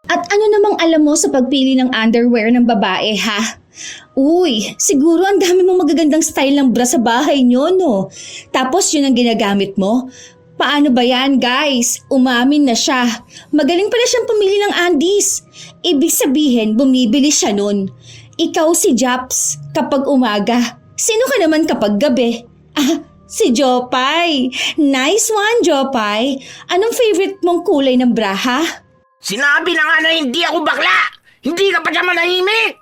At ano namang alam mo sa pagpili ng underwear ng babae, ha? Uy, siguro ang dami mong magagandang style ng bra sa bahay nyo, no? Tapos yun ang ginagamit mo? Paano ba yan, guys? Umamin na siya. Magaling pala siyang pumili ng undies. Ibig sabihin, bumibili siya nun. Ikaw si Japs kapag umaga. Sino ka naman kapag gabi? Ah, si Jopay. Nice one, Jopay. Anong favorite mong kulay ng bra, ha? Sinabi na nga na hindi ako bakla! Hindi ka pa siya manahimik!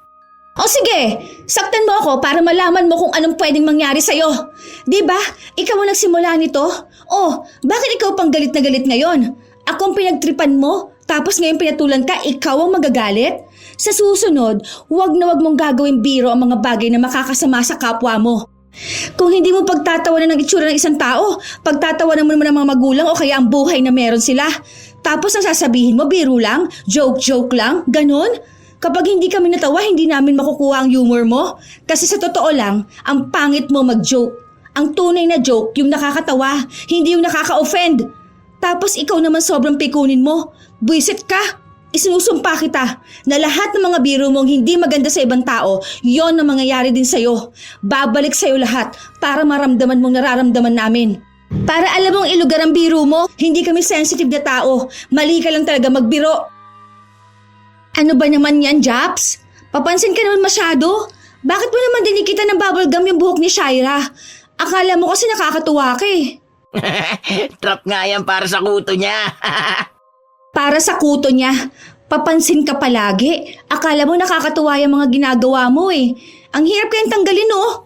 O sige, saktan mo ako para malaman mo kung anong pwedeng mangyari sa'yo. Diba? Ikaw ang nagsimula nito? Oh, bakit ikaw pang galit na galit ngayon? Ako ang pinagtripan mo, tapos ngayon pinatulan ka, ikaw ang magagalit? Sa susunod, huwag na huwag mong gagawin biro ang mga bagay na makakasama sa kapwa mo. Kung hindi mo pagtatawanan ng itsura ng isang tao, pagtatawanan mo naman ng mga magulang o kaya ang buhay na meron sila. Tapos ang sasabihin mo, biro lang, joke lang, ganun. Kapag hindi kami natawa, hindi namin makukuha ang humor mo. Kasi sa totoo lang, ang pangit mo mag-joke. Ang tunay na joke, yung nakakatawa, hindi yung nakaka-offend. Tapos ikaw naman sobrang pikunin mo. Buisit ka. Isinusumpa kita na lahat ng mga biro mong hindi maganda sa ibang tao, yon ang mangyayari din sa'yo. Babalik sa'yo lahat para maramdaman mong nararamdaman namin. Para alam mong ilugar ang biro mo, hindi kami sensitive na tao. Mali ka lang talaga magbiro. Ano ba naman yan, Japs? Papansin ka naman masyado. Bakit mo naman dinikita ng bubble gum yung buhok ni Shaira? Akala mo kasi nakakatuwa ka eh. Trap nga yan para sa kuto niya. Para sa kuto niya, papansin ka palagi. Akala mo nakakatuwa yung mga ginagawa mo eh. Ang hirap kayong tanggalin oh.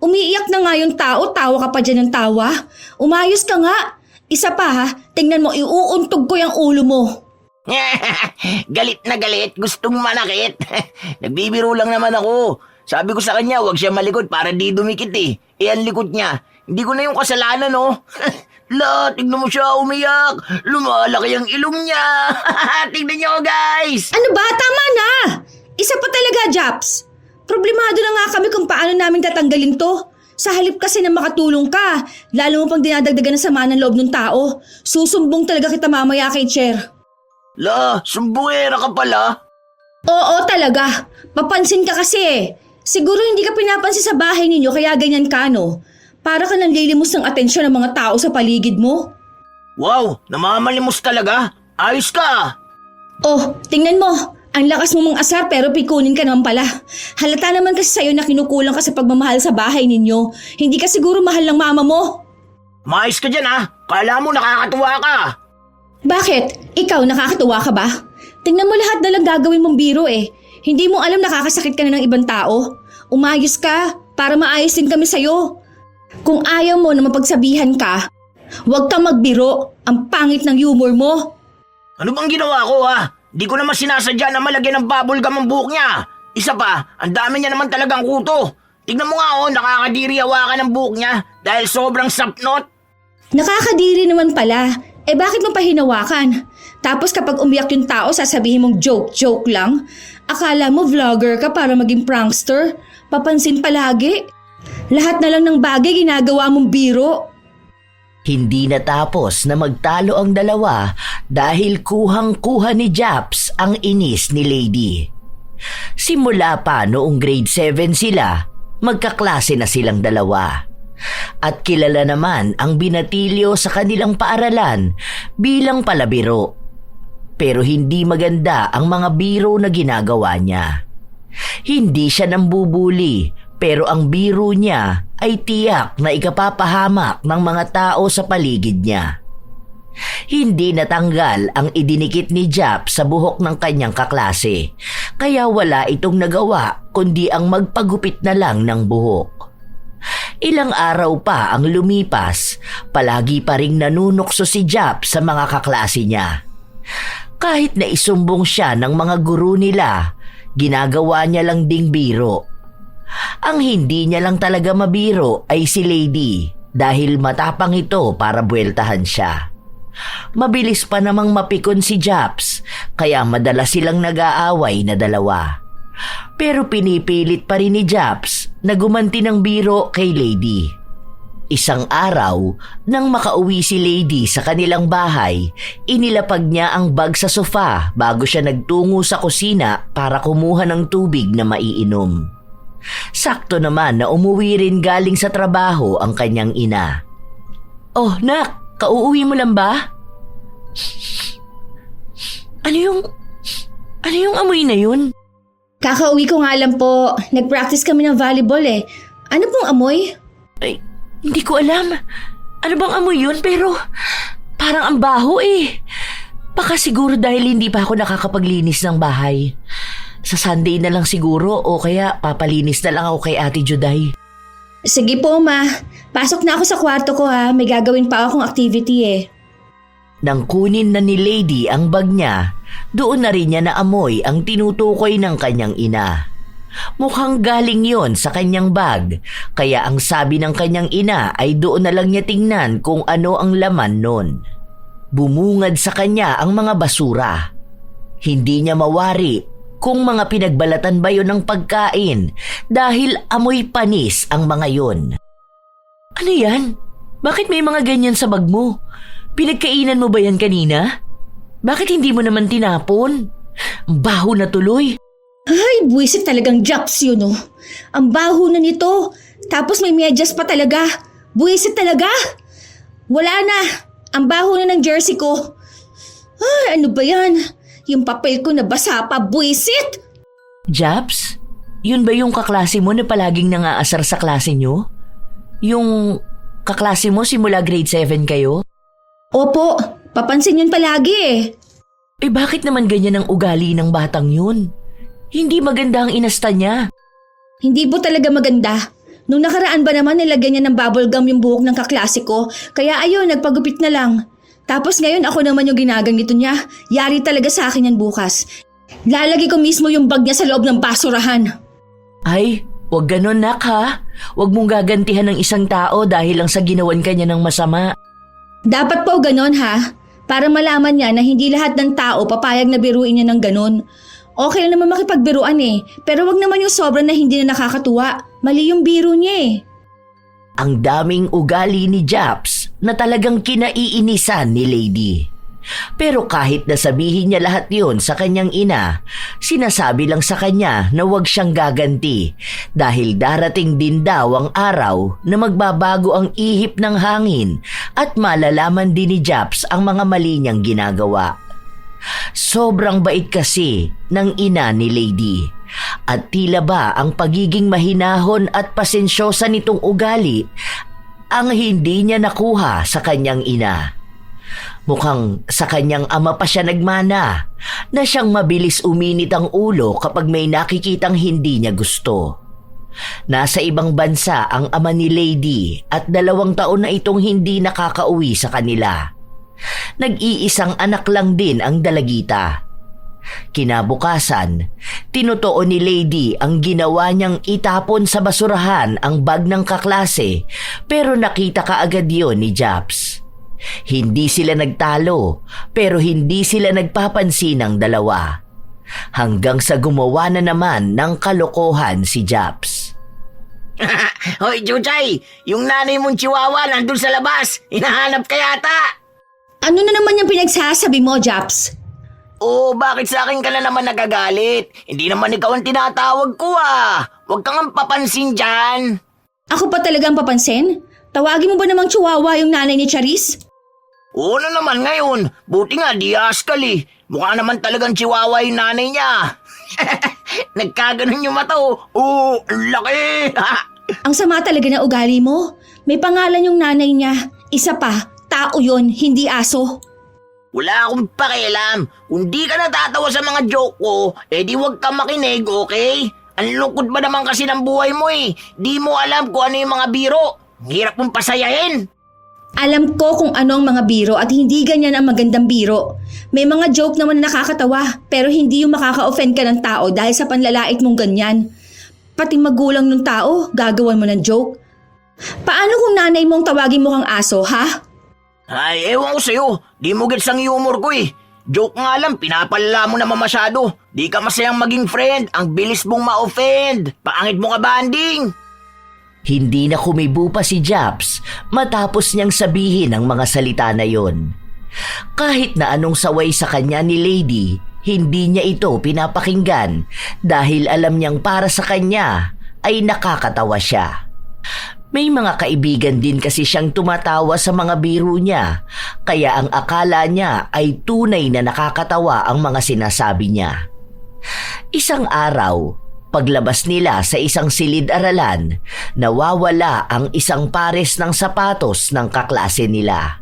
Umiiyak na nga yung tao, tawa ka pa dyan ng tawa. Umayos ka nga. Isa pa ha, tingnan mo, iuuntog ko yung ulo mo. Galit na galit, gustong manakit. Nagbibiro lang naman ako. Sabi ko sa kanya, huwag siya malikot para di dumikit eh. Ang likot niya. Hindi ko na yung kasalanan oh. Tignan mo siya umiyak. Lumalaki ang ilong niya. Tignan niyo guys. Ano ba? Tama na! Isa pa talaga, Japs. Problemado na nga kami kung paano namin tatanggalin to. Sa halip kasi na makatulong ka, lalo mo pang dinadagdagan ng sama ng loob ng tao. Susumbong talaga kita mamaya kay Chair. Sumbuera ka pala. Oo talaga. Papansin ka kasi. Siguro hindi ka pinapansin sa bahay ninyo kaya ganyan ka no. Para ka nanlilimos ng atensyon ng mga tao sa paligid mo. Wow, namamalimos talaga. Ayos ka. Oh, tingnan mo. Ang lakas mo mong asar pero pikunin ka naman pala. Halata naman kasi sa'yo na kinukulang ka sa pagmamahal sa bahay ninyo. Hindi ka siguro mahal ng mama mo. Maayos ka dyan ha. Kala mo nakakatuwa ka. Bakit? Ikaw nakakatuwa ka ba? Tingnan mo lahat na lang gagawin mong biro eh. Hindi mo alam nakakasakit ka na ng ibang tao. Umayos ka para maayos din kami sa'yo. Kung ayaw mo na mapagsabihan ka, huwag kang magbiro. Ang pangit ng humor mo. Ano bang ginawa ko ha? Di ko naman sinasadya na malagyan ng bubble gum ang buhok niya. Isa pa, ang dami niya naman talagang kuto. Tignan mo nga nakakadiri hawakan ng buhok niya dahil sobrang sapnot. Nakakadiri naman pala. Bakit mo pa hinawakan? Tapos kapag umiyak yung tao, sasabihin mong joke lang? Akala mo vlogger ka para maging prankster? Papansin palagi? Lahat na lang ng bagay ginagawa mong biro. Hindi natapos na magtalo ang dalawa dahil kuhang-kuha ni Japs ang inis ni Lady. Simula pa noong grade 7 sila, magkaklase na silang dalawa. At kilala naman ang binatilyo sa kanilang paaralan bilang palabiro. Pero hindi maganda ang mga biro na ginagawa niya. Hindi siya nambubuli pero ang biro niya ay tiyak na ikapapahamak ng mga tao sa paligid niya. Hindi natanggal ang idinikit ni Jap sa buhok ng kanyang kaklase, kaya wala itong nagawa kundi ang magpagupit na lang ng buhok. Ilang araw pa ang lumipas, palagi pa ring nanunukso si Jap sa mga kaklase niya. Kahit na isumbong siya ng mga guro nila, ginagawa niya lang ding biro. Ang hindi niya lang talaga mabiro ay si Lady dahil matapang ito para buweltahan siya. Mabilis pa namang mapikon si Japs kaya madalas silang nag-aaway na dalawa. Pero pinipilit pa rin ni Japs na gumanti ng biro kay Lady. Isang araw, nang makauwi si Lady sa kanilang bahay, inilapag niya ang bag sa sofa bago siya nagtungo sa kusina para kumuha ng tubig na maiinom. Sakto naman na umuwi rin galing sa trabaho ang kanyang ina. "Oh, nak, kauuwi mo lang ba?" Ano yung amoy na yun? Kakauwi ko nga lang po. Nag-practice kami ng volleyball eh. Ano pong amoy? Ay, hindi ko alam. Ano bang amoy yun? Pero parang ang baho eh. Baka siguro dahil hindi pa ako nakakapaglinis ng bahay. Sa Sunday na lang siguro o kaya papalinis na lang ako kay Ate Juday. Sige po, ma. Pasok na ako sa kwarto ko ha. May gagawin pa akong activity eh. Nang kunin na ni Lady ang bag niya, doon na rin niya naamoy ang tinutukoy ng kanyang ina. Mukhang galing yon sa kanyang bag, kaya ang sabi ng kanyang ina ay doon na lang niya tingnan kung ano ang laman nun. Bumungad sa kanya ang mga basura. Hindi niya mawari kung mga pinagbalatan ba yon ng pagkain dahil amoy panis ang mga yon. Ano yan? Bakit may mga ganyan sa bag mo? Pinagkainan mo ba yan kanina? Bakit hindi mo naman tinapon? Ang baho na tuloy. Ay, buwisit talagang Japs yun oh. Ang baho na nito. Tapos may medyas pa talaga. Buwisit talaga. Wala na. Ang baho na ng jersey ko. Ay, ano ba yan? Yung papel ko nabasa pa. Buwisit! Japs, yun ba yung kaklase mo na palaging nangaasar sa klase nyo? Yung kaklase mo simula grade 7 kayo? Opo, papansin yun palagi eh. Eh bakit naman ganyan ang ugali ng batang yun? Hindi maganda ang inasta niya. Hindi po talaga maganda. Nung nakaraan ba naman nilagyan niya ng bubble gum yung buhok ng kaklase ko, kaya ayun, nagpagupit na lang. Tapos ngayon ako naman yung ginaganito niya. Yari talaga sa akin yan bukas. Lalagay ko mismo yung bag niya sa loob ng basurahan. Ay, wag ganon nak ha. Wag mong gagantihan ng isang tao dahil lang sa ginawan kanya ng masama. Dapat po ganon ha. Para malaman niya na hindi lahat ng tao papayag na biruin niya ng ganon. Okay lang naman makipagbiruan eh. Pero wag naman yung sobra na hindi na nakakatuwa. Mali yung biro niya eh. Ang daming ugali ni Japs na talagang kinaiinisan ni Lady. Pero kahit nasabihin niya lahat yon sa kanyang ina, sinasabi lang sa kanya na huwag siyang gaganti dahil darating din daw ang araw na magbabago ang ihip ng hangin at malalaman din ni Japs ang mga mali niyang ginagawa. Sobrang bait kasi ng ina ni Lady at tila ba ang pagiging mahinahon at pasensyosa nitong ugali ang hindi niya nakuha sa kanyang ina. Mukhang sa kanyang ama pa siya nagmana na siyang mabilis uminit ang ulo kapag may nakikitang hindi niya gusto. Nasa ibang bansa ang ama ni Lady at 2 taon na itong hindi nakakauwi sa kanila. Nag-iisang anak lang din ang dalagita. Kinabukasan, tinutuo ni Lady ang ginawa niyang itapon sa basurahan ang bag ng kaklase pero nakita kaagad yon ni Japs. Hindi sila nagtalo pero hindi sila nagpapansin ng dalawa. Hanggang sa gumawa na naman ng kalokohan si Japs. Hoy, Juday! Yung nanay mong chihuahua nandun sa labas. Hinahanap ka yata. Ano na naman yung pinagsasabi mo, Japs? Oh, bakit sa akin ka na naman nagagalit? Hindi naman ikaw ang tinatawag ko ah. Huwag kang papansin dyan. Ako pa talagang papansin? Tawagin mo ba namang chihuahua yung nanay ni Charis? Oo na naman ngayon. Buti nga di askal eh. Mukha naman talagang chihuahua yung nanay niya. Nagkaganon yung mata oh. Oo, ang laki. Ang sama talaga na ugali mo. May pangalan yung nanay niya. Isa pa, tao yon, hindi aso. Wala akong pakialam. Kung di ka natatawa sa mga joke ko, di huwag ka makinig, okay? Ang lungkot ba naman kasi ng buhay mo eh. Di mo alam kung ano yung mga biro. Ang hirap mong pasayahin. Alam ko kung ano ang mga biro at hindi ganyan ang magandang biro. May mga joke naman na nakakatawa pero hindi yung makaka-offend ka ng tao dahil sa panlalait mong ganyan. Pati magulang ng tao, gagawan mo ng joke. Paano kung nanay mong tawagin mo kang aso, ha? Ay, ewan ko sa'yo. Di mo gets ang humor ko eh. Joke nga lang, pinapalala mo naman masyado. Di ka masayang maging friend. Ang bilis mong ma-offend. Pangit mo ka, banding. Hindi na kumibo pa si Japs matapos niyang sabihin ang mga salita na yon. Kahit na anong saway sa kanya ni Lady, hindi niya ito pinapakinggan dahil alam niyang para sa kanya ay nakakatawa siya. May mga kaibigan din kasi siyang tumatawa sa mga biro niya, kaya ang akala niya ay tunay na nakakatawa ang mga sinasabi niya. Isang araw, paglabas nila sa isang silid-aralan, nawawala ang isang pares ng sapatos ng kaklase nila.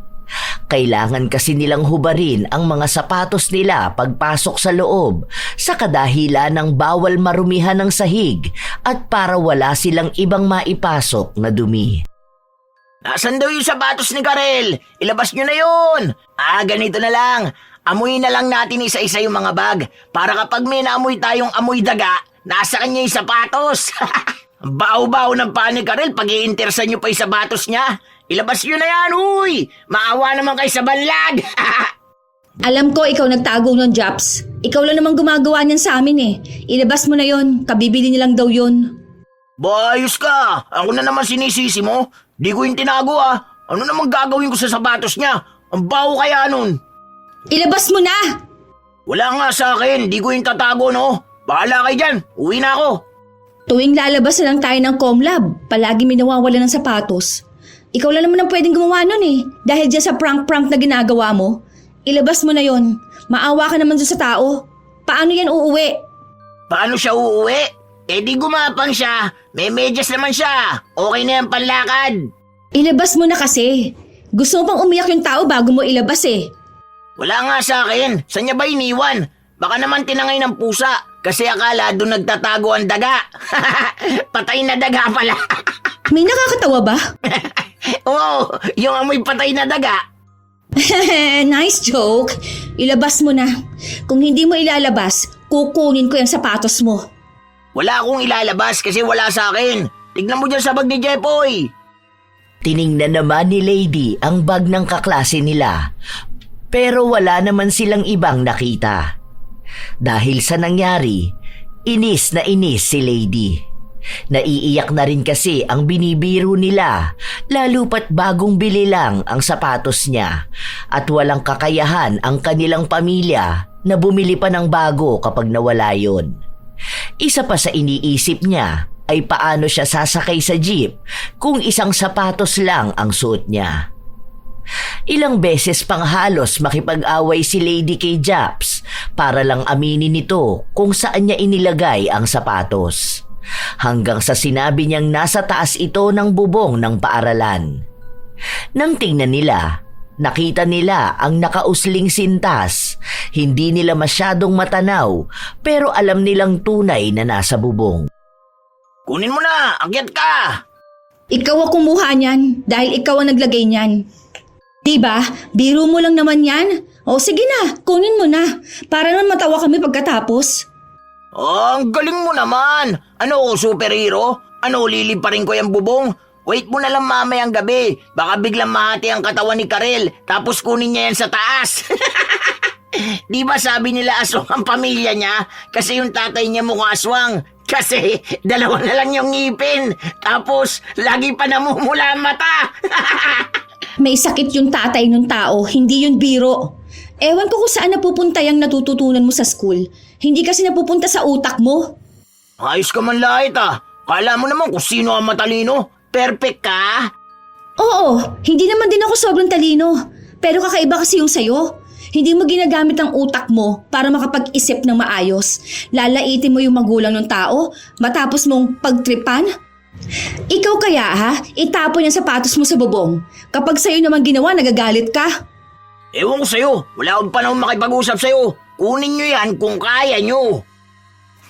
Kailangan kasi nilang hubarin ang mga sapatos nila pagpasok sa loob sa kadahilan ng bawal marumihan ng sahig at para wala silang ibang maipasok na dumi. Nasaan daw yung sapatos ni Karel? Ilabas nyo na yun! Ganito na lang. Amuyin na lang natin isa-isa yung mga bag para kapag may naamoy tayong amoy daga, nasa kanya yung sapatos. Baw-baw ng paa ni Karel pag iintersan nyo pa yung sapatos niya. Ilabas nyo na yan, huy! Maawa naman kayo sa banlag! Alam ko ikaw nagtago nun, Japs. Ikaw lang naman gumagawa niyan sa amin eh. Ilabas mo na yon, kabibili nilang daw yun. Bayos ka! Ako na naman sinisisi mo. Di ko yung tinago Ano naman gagawin ko sa sapatos niya? Ang baho kaya nun. Ilabas mo na! Wala nga sa akin, di ko yung tatago no. Bahala kayo dyan, uwi na ako. Tuwing lalabas na lang tayo ng Comlab, palagi may nawawala ng sapatos. Ikaw lang naman ang pwedeng gumawa nun eh, dahil dyan sa prank-prank na ginagawa mo. Ilabas mo na yon. Maawa ka naman dyan sa tao. Paano yan uuwi? Paano siya uuwi? Di gumapang siya. May medyas naman siya. Okay na yan panlakad. Ilabas mo na kasi. Gusto mo pang umiyak yung tao bago mo ilabas eh. Wala nga sa akin. Saan niya ba iniwan? Baka naman tinangay ng pusa. Kasi akala doon nagtatago ang daga. Patay na daga pala. May nakakatawa ba? Oo, yung amoy patay na daga. Nice joke. Ilabas mo na. Kung hindi mo ilalabas, kukunin ko yung sapatos mo. Wala akong ilalabas kasi wala sa akin. Tignan mo dyan sa bag ni Jepoy. Tiningnan naman ni Lady ang bag ng kaklase nila, pero wala naman silang ibang nakita. Dahil sa nangyari, inis na inis si Lady. Naiiyak na rin kasi ang binibiro nila, lalo pat bagong bili lang ang sapatos niya at walang kakayahan ang kanilang pamilya na bumili pa ng bago kapag nawala yon. Isa pa sa iniisip niya ay paano siya sasakay sa jeep kung isang sapatos lang ang suot niya. Ilang beses pang halos makipag-away si Lady kay Japs para lang aminin nito kung saan niya inilagay ang sapatos. Hanggang sa sinabi niyang nasa taas ito ng bubong ng paaralan. Nang tingnan nila, nakita nila ang nakausling sintas. Hindi nila masyadong matanaw pero alam nilang tunay na nasa bubong. Kunin mo na, akyat ka! Ikaw ang kumuha niyan dahil ikaw ang naglagay niyan. Diba? Biro mo lang naman yan. O sige na, kunin mo na. Para naman matawa kami pagkatapos. Ang galing mo naman! Ano ako, superhero? Ano, liliparin ko yung bubong? Wait mo na lang mamayang gabi. Baka biglang mahati ang katawan ni Karel, tapos kunin niya yan sa taas. Di ba sabi nila aswang ang pamilya niya? Kasi yung tatay niya mukhang aswang. Kasi dalawa na lang yung ngipin. Tapos lagi pa namumula ang mata. May sakit yung tatay ng tao, hindi yun biro. Ewan ko kung saan napupunta yung natututunan mo sa school. Hindi kasi napupunta sa utak mo. Ayos ka man lahit Kala mo naman kung sino ang matalino. Perfect ka. Oo, hindi naman din ako sobrang talino. Pero kakaiba kasi yung sayo. Hindi mo ginagamit ang utak mo para makapag-isip ng maayos. Lalaitin mo yung magulang ng tao matapos mong pagtripan. Ikaw kaya itapon yung sapatos mo sa bubong. Kapag sa'yo naman ginawa, nagagalit ka. Ewan ko sa'yo. Wala akong panahon makipag-usap sa'yo. Kunin nyo yan kung kaya nyo.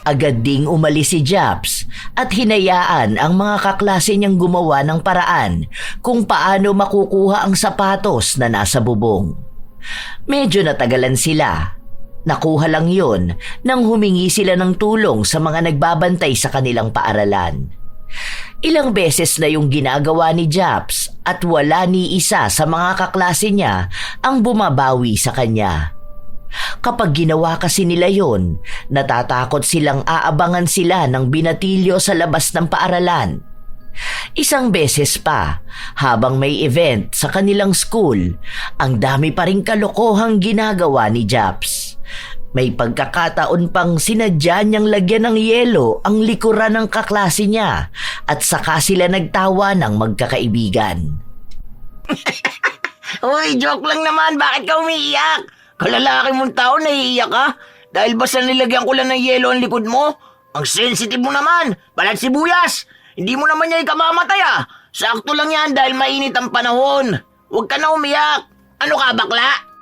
Agad ding umalis si Japs at hinayaan ang mga kaklase niyang gumawa ng paraan kung paano makukuha ang sapatos na nasa bubong. Medyo natagalan sila. Nakuha lang yun nang humingi sila ng tulong sa mga nagbabantay sa kanilang paaralan. Ilang beses na yung ginagawa ni Japs at wala ni isa sa mga kaklase niya ang bumabawi sa kanya. Kapag ginawa kasi nila yon, natatakot silang aabangan sila ng binatilyo sa labas ng paaralan. Isang beses pa, habang may event sa kanilang school, ang dami pa ring kalokohang ginagawa ni Japs. May pagkakataon pang sinadya niyang lagyan ng yelo ang likuran ng kaklase niya at saka sila nagtawa ng magkakaibigan. Uy, joke lang naman. Bakit ka umiiyak? Kalalaki mong tao, naiiyak ka? Dahil basta nilagyan ko lang ng yelo ang likod mo? Ang sensitive mo naman. Balat sibuyas. Hindi mo naman niya ikamamatay ah. Sakto lang yan dahil mainit ang panahon. Huwag ka na umiyak. Ano ka, bakla?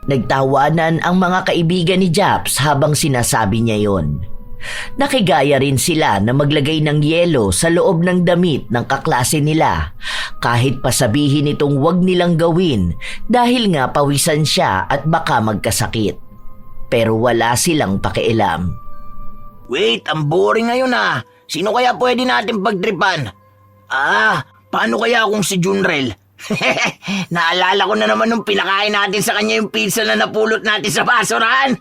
Nagtawanan ang mga kaibigan ni Japs habang sinasabi niya yon. Nakigaya rin sila na maglagay ng yelo sa loob ng damit ng kaklase nila kahit pasabihin itong wag nilang gawin dahil nga pawisan siya at baka magkasakit. Pero wala silang pakialam. Wait, ang boring ngayon ah. Sino kaya pwede natin pagtripan? Paano kaya kung si Junrel? Naalala ko na naman nung pinakain natin sa kanya yung pizza na napulot natin sa basurahan.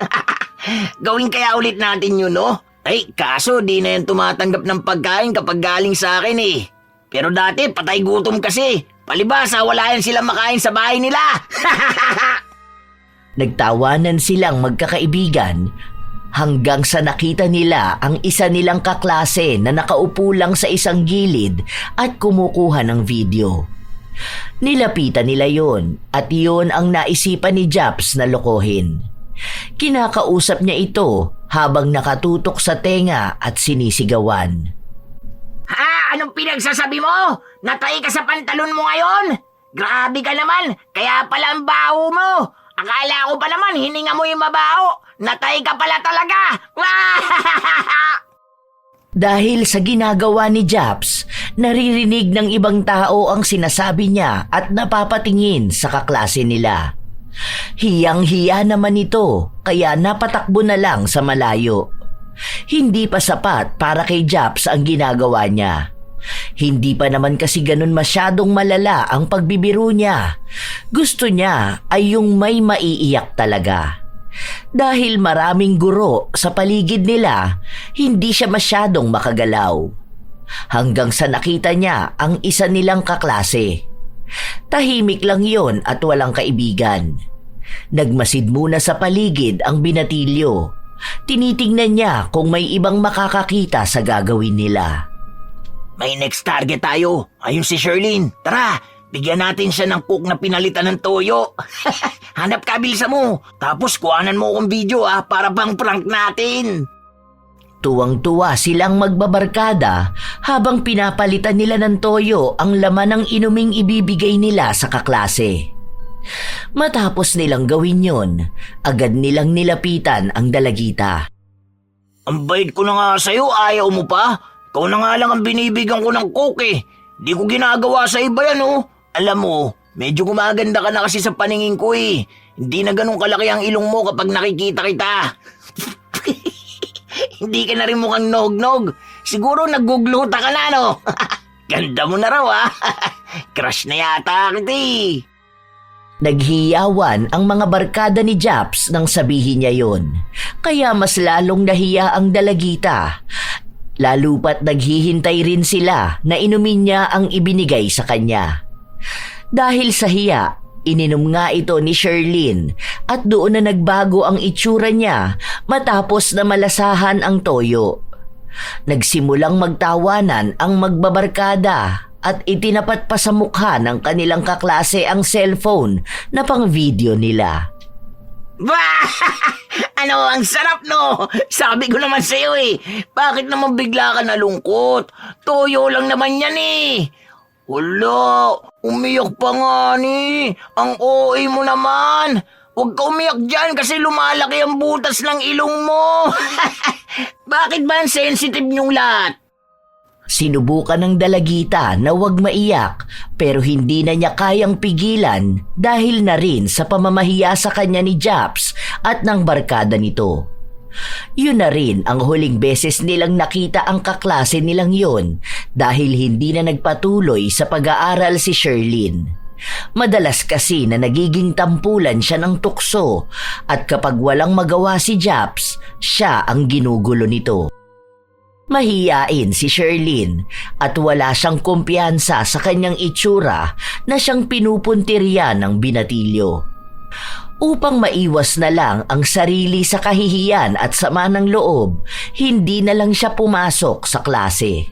Gawin kaya ulit natin yun, no? Ay, kaso di na yan tumatanggap ng pagkain kapag galing sa akin eh. Pero dati, patay gutom kasi. Palibasa, wala yan silang makain sa bahay nila. Nagtawanan silang magkakaibigan hanggang sa nakita nila ang isa nilang kaklase na nakaupo lang sa isang gilid at kumukuha ng video. Nilapitan nila yon at yon ang naisipan ni Japs na lokohin. Kinakausap niya ito habang nakatutok sa tenga at sinisigawan. Anong pinagsasabi mo? Natay ka sa pantalon mo ngayon? Grabe ka naman, kaya pala ang baho mo. Akala ko pa naman hininga mo yung mabaho. Natay ka pala talaga. Dahil sa ginagawa ni Japs, naririnig ng ibang tao ang sinasabi niya at napapatingin sa kaklase nila. Hiyang-hiya naman ito kaya napatakbo na lang sa malayo. Hindi pa sapat para kay Japs ang ginagawa niya. Hindi pa naman kasi ganun masyadong malala ang pagbibiro niya. Gusto niya ay yung may maiiyak talaga. Dahil maraming guro sa paligid nila, hindi siya masyadong makagalaw. Hanggang sa nakita niya ang isa nilang kaklase. Tahimik lang yon at walang kaibigan. Nagmasid muna sa paligid ang binatilyo. Tinitingnan niya kung may ibang makakakita sa gagawin nila. May next target tayo. Ayun si Sherlyn. Tara, bigyan natin siya ng cook na pinalitan ng toyo. Hanap ka, bilisan mo. Tapos kuhanan mo akong video para pang prank natin. Tuwang-tuwa silang magbabarkada habang pinapalitan nila ng toyo ang laman ng inuming ibibigay nila sa kaklase. Matapos nilang gawin yon, agad nilang nilapitan ang dalagita. Ang bait ko na nga sa'yo, ayaw mo pa? Ikaw na nga lang ang binibigyan ko ng coke eh. Di ko ginagawa sa iba yan oh. Alam mo, medyo gumaganda ka na kasi sa paningin ko eh. Hindi na ganun kalaki ang ilong mo kapag nakikita kita. Hindi ka na rin mukhang nog-nog. Siguro nagugluta ka na no? Ganda mo na raw Crush na yata kita eh. Naghiyawan ang mga barkada ni Japs nang sabihin niya yon. Kaya mas lalong nahiya ang dalagita. Lalo pat naghihintay rin sila na inumin niya ang ibinigay sa kanya. Dahil sa hiya, ininom nga ito ni Sherlyn at doon na nagbago ang itsura niya matapos na malasahan ang toyo. Nagsimulang magtawanan ang magbabarkada at itinapat pa sa mukha ng kanilang kaklase ang cellphone na pang video nila. Ano, ang sarap no? Sabi ko naman sa'yo eh. Bakit naman bigla ka nalungkot? Toyo lang naman yan eh. Wala, umiyak pa nga ni. Ang OA mo naman. Huwag ka umiyak dyan kasi lumalaki ang butas ng ilong mo. Bakit ba ang sensitive niyong lahat? Sinubukan ng dalagita na huwag maiyak pero hindi na niya kayang pigilan dahil na rin sa pamamahiya sa kanya ni Japs at ng barkada nito. Yun na rin ang huling beses nilang nakita ang kaklase nilang yon dahil hindi na nagpatuloy sa pag-aaral si Sherlyn. Madalas kasi na nagiging tampulan siya ng tukso at kapag walang magawa si Japs, siya ang ginugulo nito. Mahiyain si Sherlyn at wala siyang kumpiyansa sa kanyang itsura na siyang pinupuntirya ng binatilyo. Upang maiwas na lang ang sarili sa kahihiyan at sama ng loob, hindi na lang siya pumasok sa klase.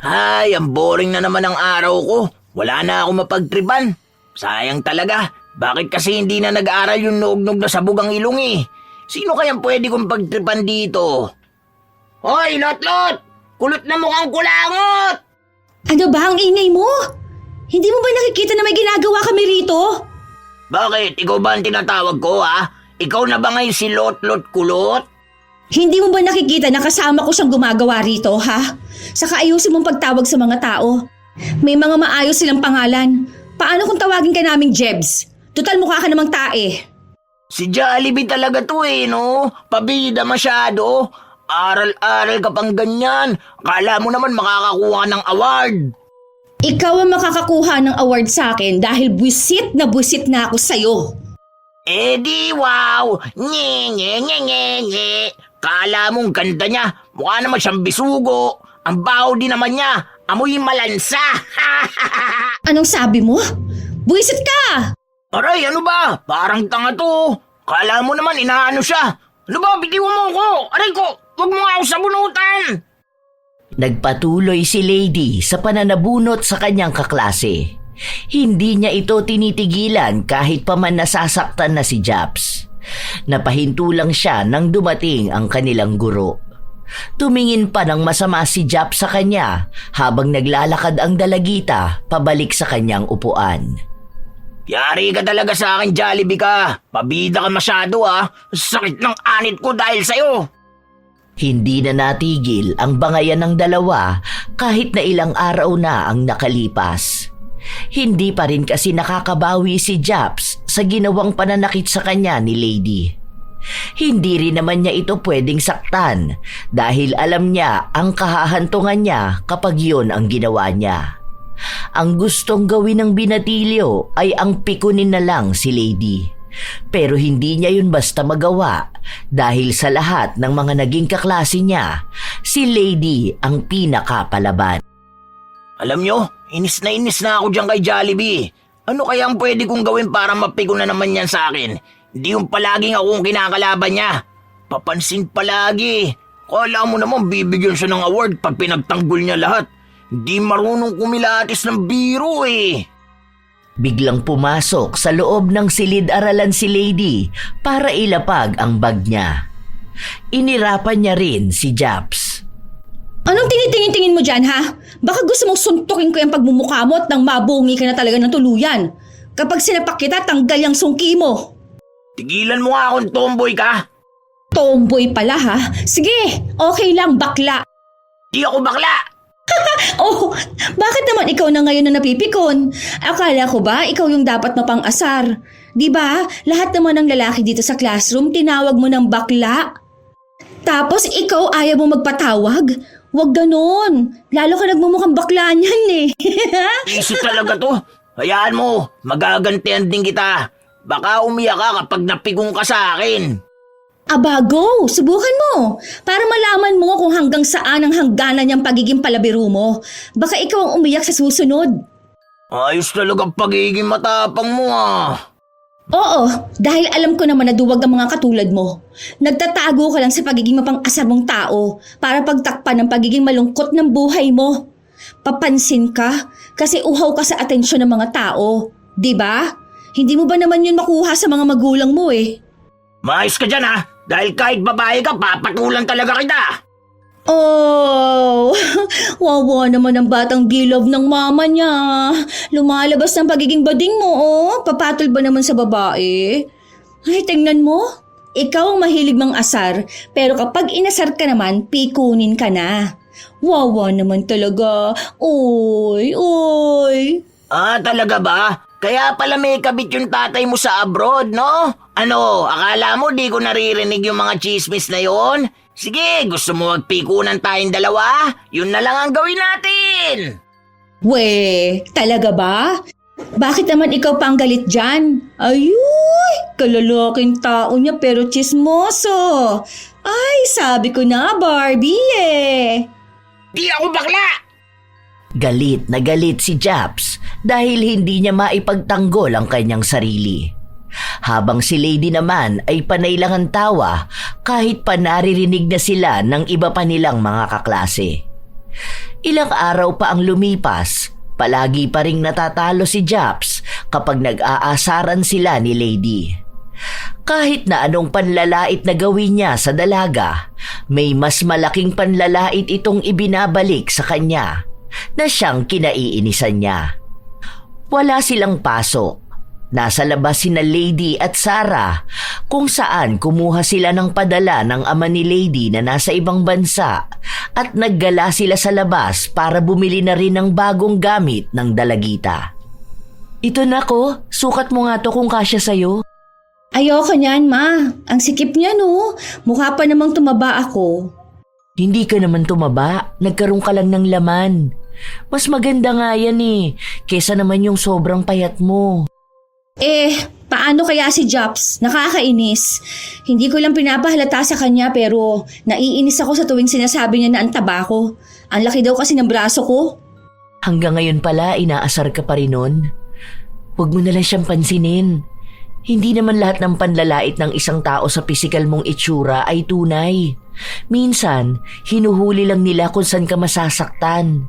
Ay, ang boring na naman ang araw ko. Wala na ako mapagtripan. Sayang talaga. Bakit kasi hindi na nag-aaral yung nog-nog na sabog ang ilong eh? Sino kayang pwede kong pagtripan dito? Hoy, Lot-Lot! Kulot na mukhang kulangot! Ano ba ang ingay mo? Hindi mo ba nakikita na may ginagawa kami rito? Bakit? Ikaw ba ang tinatawag ko, ha? Ikaw na ba ngayon si Lot-Lot Kulot? Hindi mo ba nakikita na kasama ko siyang gumagawa rito, ha? Saka ayusin mong pagtawag sa mga tao. May mga maayos silang pangalan. Paano kung tawagin ka naming Jebs? Tutal mukha ka namang tae. Si Jollibee talaga to eh, no? Pabida masyado. Aral-aral ka pang ganyan. Akala mo naman makakakuha ng award. Ikaw ang makakakuha ng award sa akin dahil buwisit na ako sa'yo. Eh di wow! Nye nye nye nye nye. Kala mong ganda niya. Mukha naman siyang bisugo. Ang baho din naman niya. Amoy malansa. Anong sabi mo? Buwisit ka! Aray, ano ba? Parang tanga to. Kala mo naman inaano siya. Ano ba? Bitiwan mo ako. Aray ko, huwag mo nga ako sabunutan. Nagpatuloy si Lady sa pananabunot sa kanyang kaklase. Hindi niya ito tinitigilan kahit pa man nasasaktan na si Japs. Napahinto lang siya nang dumating ang kanilang guro. Tumingin pa ng masama si Japs sa kanya habang naglalakad ang dalagita pabalik sa kanyang upuan. Yari ka talaga sa akin, Jollibee ka. Pabida ka masyado ah. Sakit ng anit ko dahil sa'yo. Hindi na natigil ang bangayan ng dalawa kahit na ilang araw na ang nakalipas. Hindi pa rin kasi nakakabawi si Japs sa ginawang pananakit sa kanya ni Lady. Hindi rin naman niya ito pwedeng saktan dahil alam niya ang kahahantungan niya kapag yun ang ginawa niya. Ang gustong gawin ng binatilyo ay ang pikunin na lang si Lady. Pero hindi niya yun basta magawa dahil sa lahat ng mga naging kaklase niya, si Lady ang pinakapalaban. Alam nyo, inis na ako dyan kay Jollibee. Ano kaya ang pwede kong gawin para mapiko na naman yan sa akin? Hindi yung palaging akong kinakalaban niya. Papansin palagi. Kala mo naman bibigyan siya ng award pag pinagtanggol niya lahat. Hindi marunong kumilatis ng biro eh. Biglang pumasok sa loob ng silid-aralan si Lady para ilapag ang bag niya. Inirapan niya rin si Japs. Anong tinitingin-tingin mo dyan, ha? Baka gusto mong suntukin ko yung pagmumukha mo at nang mabungi ka na talaga ng tuluyan. Kapag sinapak kita, tanggal yung sungki mo. Tigilan mo nga akong tomboy ka. Tomboy pala, ha? Sige, okay lang, bakla. Di ako bakla. Oh, bakit naman ikaw na ngayon na napipikon? Akala ko ba ikaw yung dapat mapang-asar? Di ba? Lahat naman ng lalaki dito sa classroom tinawag mo ng bakla. Tapos ikaw ayaw mo magpatawag? Huwag ganon. Lalo ka nagmumukhang bakla niyan eh. Isip talaga to. Hayaan mo, magagantihan din kita. Baka umiyak ka kapag napigong ka sa akin. Aba, go! Subukan mo! Para malaman mo kung hanggang saan ang hangganan niyang pagiging palabiro mo. Baka ikaw ang umiyak sa susunod. Ayos talaga pagiging matapang mo ah. Oo, dahil alam ko naman na duwag ang mga katulad mo. Nagtatago ka lang sa pagiging mapang-asar mong tao para pagtakpan ng pagiging malungkot ng buhay mo. Papansin ka kasi uhaw ka sa atensyon ng mga tao. Diba? Hindi mo ba naman yun makuha sa mga magulang mo eh? Maayos ka dyan ha. Dahil kahit babae ka, papatulan talaga kita. Oh, wawa naman ang batang gilove ng mama niya. Lumalabas ng pagiging bading mo, oh. Papatol ba naman sa babae? Ay, tingnan mo. Ikaw ang mahilig mang asar, pero kapag inasar ka naman, pikunin ka na. Wawa naman talaga. Oy, oy. Ah, talaga ba? Kaya pala may kabit yung tatay mo sa abroad, no? Ano, akala mo di ko naririnig yung mga chismis na yon? Sige, gusto mo magpikunan tayong dalawa? Yun na lang ang gawin natin! We, talaga ba? Bakit naman ikaw pa ang galit dyan? Ayuy, kalalaking tao niya pero chismoso. Ay, sabi ko na Barbie eh. Di ako bakla! Galit na galit si Japs dahil hindi niya maipagtanggol ang kanyang sarili. Habang si Lady naman ay panay lang ang tawa kahit pa naririnig na sila ng iba pa nilang mga kaklase. Ilang araw pa ang lumipas, palagi pa ring natatalo si Japs kapag nag-aasaran sila ni Lady. Kahit na anong panlalait na gawin niya sa dalaga, may mas malaking panlalait itong ibinabalik sa kanya na siyang kinaiinisan niya. Wala silang pasok. Nasa labas sina Lady at Sarah kung saan kumuha sila ng padala ng ama ni Lady na nasa ibang bansa at naggala sila sa labas para bumili na rin ng bagong gamit ng dalagita. Ito na ko, sukat mo nga to kung kasya sa'yo. Ayoko niyan, ma. Ang sikip niya, no? Mukha pa namang tumaba ako. Hindi ka naman tumaba, nagkaroon ka lang ng laman. Mas maganda nga yan kesa naman yung sobrang payat mo. Paano kaya si Japs? Nakakainis. Hindi ko lang pinapahalata sa kanya pero naiinis ako sa tuwing sinasabi niya na ang taba ko. Ang laki daw kasi ng braso ko. Hanggang ngayon pala, inaasar ka pa rin nun. Huwag mo na lang siyang pansinin. Hindi naman lahat ng panlalait ng isang tao sa pisikal mong itsura ay tunay. Minsan, hinuhuli lang nila kung saan ka masasaktan.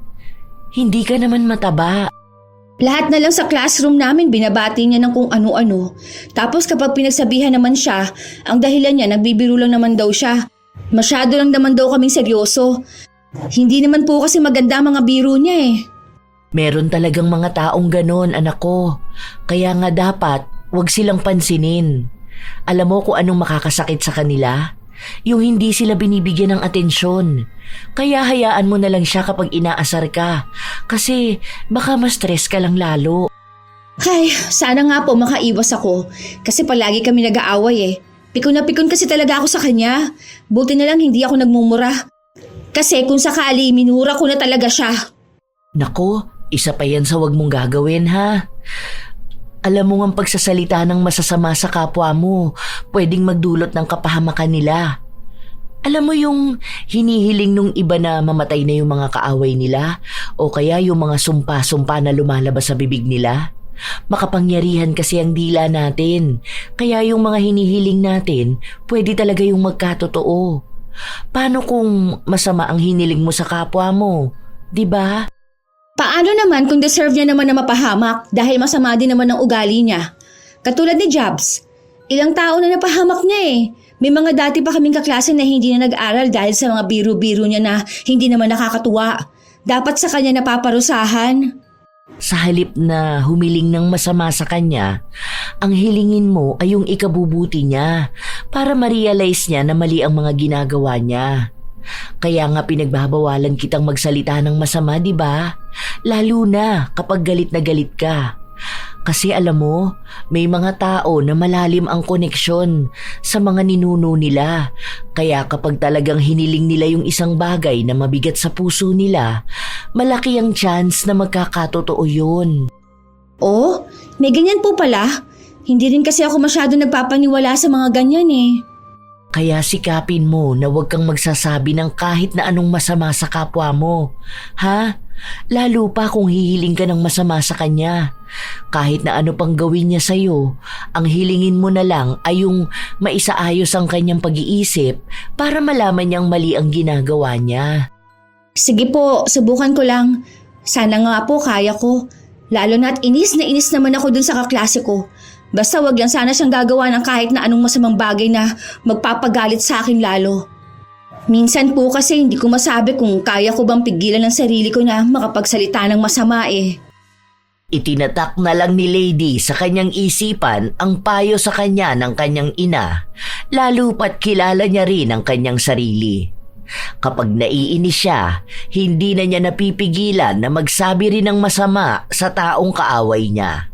Hindi ka naman mataba. Lahat na lang sa classroom namin binabati niya ng kung ano-ano. Tapos kapag pinagsabihan naman siya, ang dahilan niya nagbibiro lang naman daw siya. Masyado lang naman daw kaming seryoso. Hindi naman po kasi maganda mga biro niya Meron talagang mga taong ganon, anak ko. Kaya nga dapat, wag silang pansinin. Alam mo kung anong makakasakit sa kanila? Yung hindi sila binibigyan ng atensyon. Kaya hayaan mo na lang siya kapag inaasar ka. Kasi baka ma-stress ka lang lalo. Ay, sana nga po makaiwas ako. Kasi palagi kami nag-aaway Pikon na pikon kasi talaga ako sa kanya. Buti na lang hindi ako nagmumura. Kasi kung sakali, minura ko na talaga siya. Nako, isa pa yan sa wag mong gagawin ha. Alam mo ang pagsasalita ng masasama sa kapwa mo, pwedeng magdulot ng kapahamakan nila. Alam mo yung hinihiling nung iba na mamatay na yung mga kaaway nila o kaya yung mga sumpa-sumpa na lumalabas sa bibig nila? Makapangyarihan kasi ang dila natin, kaya yung mga hinihiling natin pwede talaga yung magkatotoo. Paano kung masama ang hiniling mo sa kapwa mo, di ba? Paano naman kung deserve niya naman na mapahamak dahil masama din naman ang ugali niya? Katulad ni Jobs, ilang tao na napahamak niya May mga dati pa kaming kaklase na hindi na nag-aral dahil sa mga biro-biro niya na hindi naman nakakatuwa. Dapat sa kanya napaparusahan. Sa halip na humiling ng masama sa kanya, ang hilingin mo ay yung ikabubuti niya para ma-realize niya na mali ang mga ginagawa niya. Kaya nga pinagbabawalan kitang magsalita ng masama, di ba? Lalo na kapag galit na galit ka. Kasi alam mo, may mga tao na malalim ang koneksyon sa mga ninuno nila. Kaya kapag talagang hiniling nila yung isang bagay na mabigat sa puso nila, malaki ang chance na magkakatotoo yun. Oh, may ganyan po pala. Hindi rin kasi ako masyado nagpapaniwala sa mga ganyan Kaya sikapin mo na huwag kang magsasabi ng kahit na anong masama sa kapwa mo. Ha? Lalo pa kung hihiling ka ng masama sa kanya. Kahit na ano pang gawin niya sa'yo, ang hilingin mo na lang ay yung maisaayos ang kanyang pag-iisip para malaman niyang mali ang ginagawa niya. Sige po, subukan ko lang. Sana nga po kaya ko. Lalo na't inis na inis naman ako dun sa kaklase ko. Basta wag lang sana siyang gagawa ng kahit na anong masamang bagay na magpapagalit sa akin lalo. Minsan po kasi hindi ko masabi kung kaya ko bang pigilan ang sarili ko na makapagsalita ng masama Itinatak na lang ni Lady sa kanyang isipan ang payo sa kanya ng kanyang ina, lalo pat kilala niya rin ang kanyang sarili. Kapag naiinis siya, hindi na niya napipigilan na magsabi rin ng masama sa taong kaaway niya.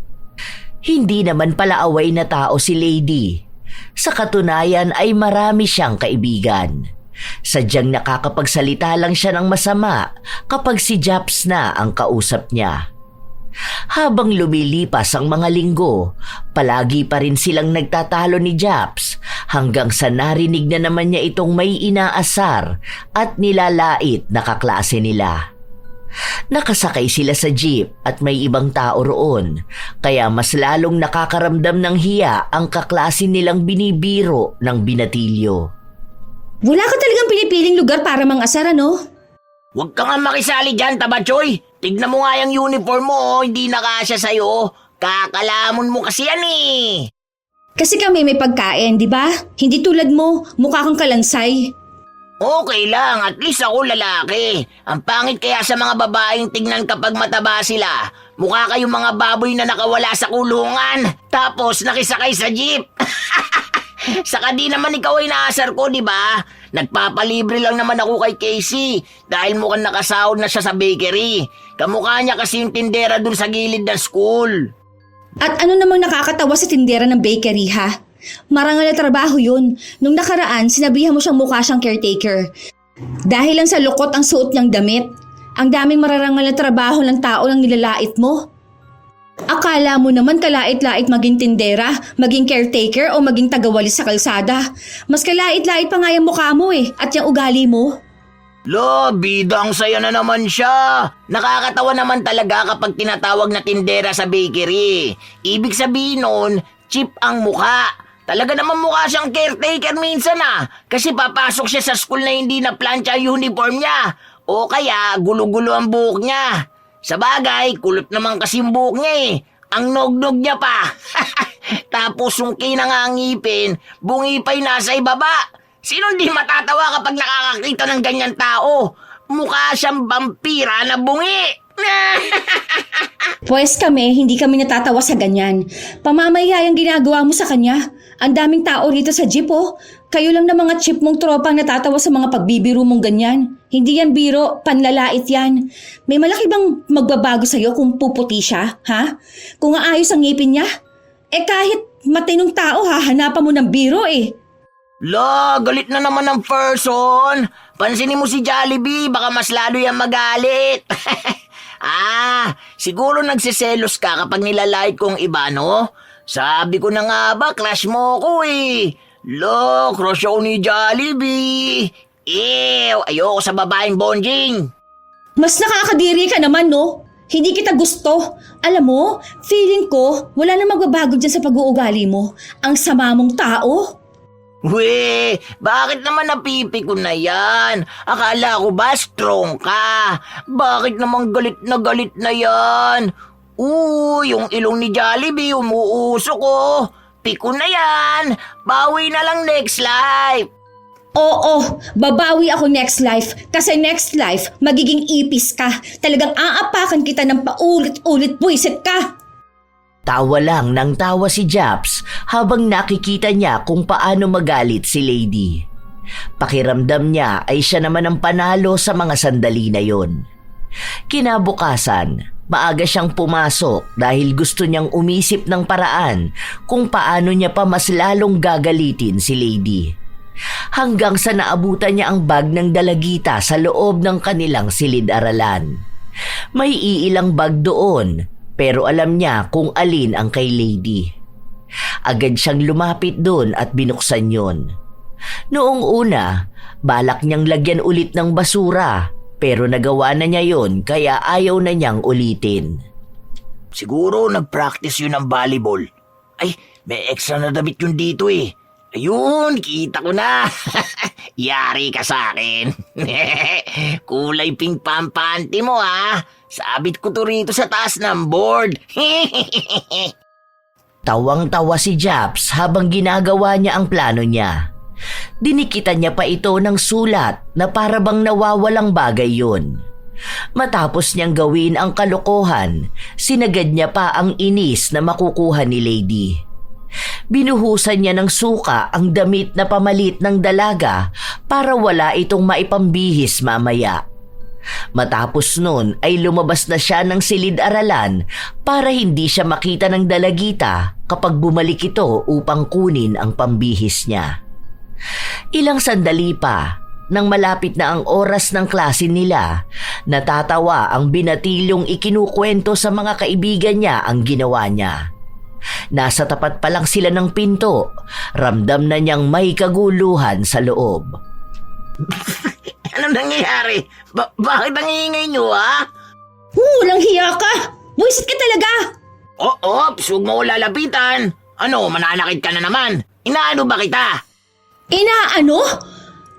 Hindi naman pala away na tao si Lady. Sa katunayan ay marami siyang kaibigan. Sadyang nakakapagsalita lang siya ng masama kapag si Japs na ang kausap niya. Habang lumilipas ang mga linggo, palagi pa rin silang nagtatalo ni Japs hanggang sa narinig na naman niya itong may inaasar at nilalait na kaklase nila. Nakasakay sila sa jeep at may ibang tao roon, kaya mas lalong nakakaramdam ng hiya ang kaklase nilang binibiro ng binatilyo. Wala ka talagang pinipiling lugar para mangasar, ano? Huwag ka nga makisali dyan, Tabachoy. Tignan mo nga yung uniform mo, hindi nakasya sa'yo. Kakalamon mo kasi yan eh. Kasi kami may pagkain, di ba? Hindi tulad mo, mukha kang kalansay. Okay lang, at least ako lalaki. Ang pangit kaya sa mga babaeng tingnan kapag mataba sila. Mukha kayong mga baboy na nakawala sa kulungan. Tapos nakisakay sa jeep. Saka di naman ikaw ay naasar ko, di ba? Nagpapalibre lang naman ako kay Casey dahil mukhang nakasahod na siya sa bakery. Kamukha niya kasi yung tindera dun sa gilid ng school. At ano namang nakakatawa sa tindera ng bakery, ha? Marangal na trabaho yun. Nung nakaraan, sinabihan mo siyang mukha siyang caretaker. Dahil lang sa lukot ang suot niyang damit. Ang daming mararangal na trabaho ng tao lang nilalait mo. Akala mo naman kalait-lait maging tindera, maging caretaker o maging tagawalis sa kalsada. Mas kalait-lait pa nga yung mukha mo at yung ugali mo. Lo, bidang saya na naman siya. Nakakatawa naman talaga kapag tinatawag na tindera sa bakery. Ibig sabihin nun, cheap ang mukha. Talaga naman mukha siyang caretaker minsan kasi papasok siya sa school na hindi na plancha yung uniform niya. O kaya gulo-gulo ang buhok niya. Sa bagay, kulot naman kasi yung buhok niya Ang nog-nog niya pa. Tapos sungki na nga ang ngipin, bungi pa'y nasa ibaba. Sino di matatawa kapag nakakakita ng ganyan tao? Mukha siyang vampira na bungi. Pwes kami, hindi kami natatawa sa ganyan. Pamamayayang ginagawa mo sa kanya. Ang daming tao rito sa jeep, Kayo lang na mga chip mong tropang natatawa sa mga pagbibiro mong ganyan. Hindi yan biro, panlalait yan. May malaki bang magbabago sa'yo kung puputi siya, ha? Kung aayos ang ngipin niya? Kahit matinong tao, hahanapan mo ng biro La, galit na naman ang person. Pansinin mo si Jollibee, baka mas lalo yan magalit. Siguro nagsiselos ka kapag nilalait kong iba, no? Sabi ko na nga ba, crush mo ko Lo, crush ako ni Jollibee. Ayoko sa babaeng bonjing. Mas nakakadiri ka naman, no? Hindi kita gusto. Alam mo, feeling ko, wala na magbabago dyan sa pag-uugali mo. Ang sama mong tao. We, bakit naman napipi ko na yan? Akala ko ba strong ka? Bakit naman galit na yan? Yung ilong ni Jollibee umuusok ko. Piko na yan. Bawi na lang next life. Oo, babawi ako next life. Kasi next life, magiging ipis ka. Talagang aapakan kita ng paulit-ulit, buisit ka. Tawa lang ng tawa si Japs habang nakikita niya kung paano magalit si Lady. Pakiramdam niya ay siya naman ang panalo sa mga sandali na yon. Kinabukasan, maaga siyang pumasok dahil gusto niyang umisip ng paraan kung paano niya pa mas lalong gagalitin si Lady. Hanggang sa naabutan niya ang bag ng dalagita sa loob ng kanilang silid-aralan. May iilang bag doon, pero alam niya kung alin ang kay Lady. Agad siyang lumapit doon at binuksan yon. Noong una, balak niyang lagyan ulit ng basura, pero nagawa na niya yon kaya ayaw na niyang ulitin. Siguro nag-practice yun ng volleyball. Ay, may extra na damit yun dito Ayun, kita ko na. Yari ka sa akin. Kulay pink pampanti mo Sabit ko to rito sa taas ng board. Tawang-tawa si Japs habang ginagawa niya ang plano niya. Dinikitan niya pa ito ng sulat na para bang nawawalang bagay yun. Matapos niyang gawin ang kalokohan, sinagad niya pa ang inis na makukuha ni Lady. Binuhusan niya ng suka ang damit na pamalit ng dalaga para wala itong maipambihis mamaya. Matapos nun ay lumabas na siya ng silid-aralan para hindi siya makita ng dalagita kapag bumalik ito upang kunin ang pambihis niya. Ilang sandali pa, nang malapit na ang oras ng klase nila, natatawa ang binatilyong ikinukwento sa mga kaibigan niya ang ginawa niya. Nasa tapat pa lang sila ng pinto, ramdam na niyang may kaguluhan sa loob. Anong nangyayari? Bakit ang iingay nyo, ha? Walang hiya ka! Buisit ka talaga! Ops, huwag mo ko lalapitan. Ano, mananakit ka na naman. Inaano ba kita? Inaano?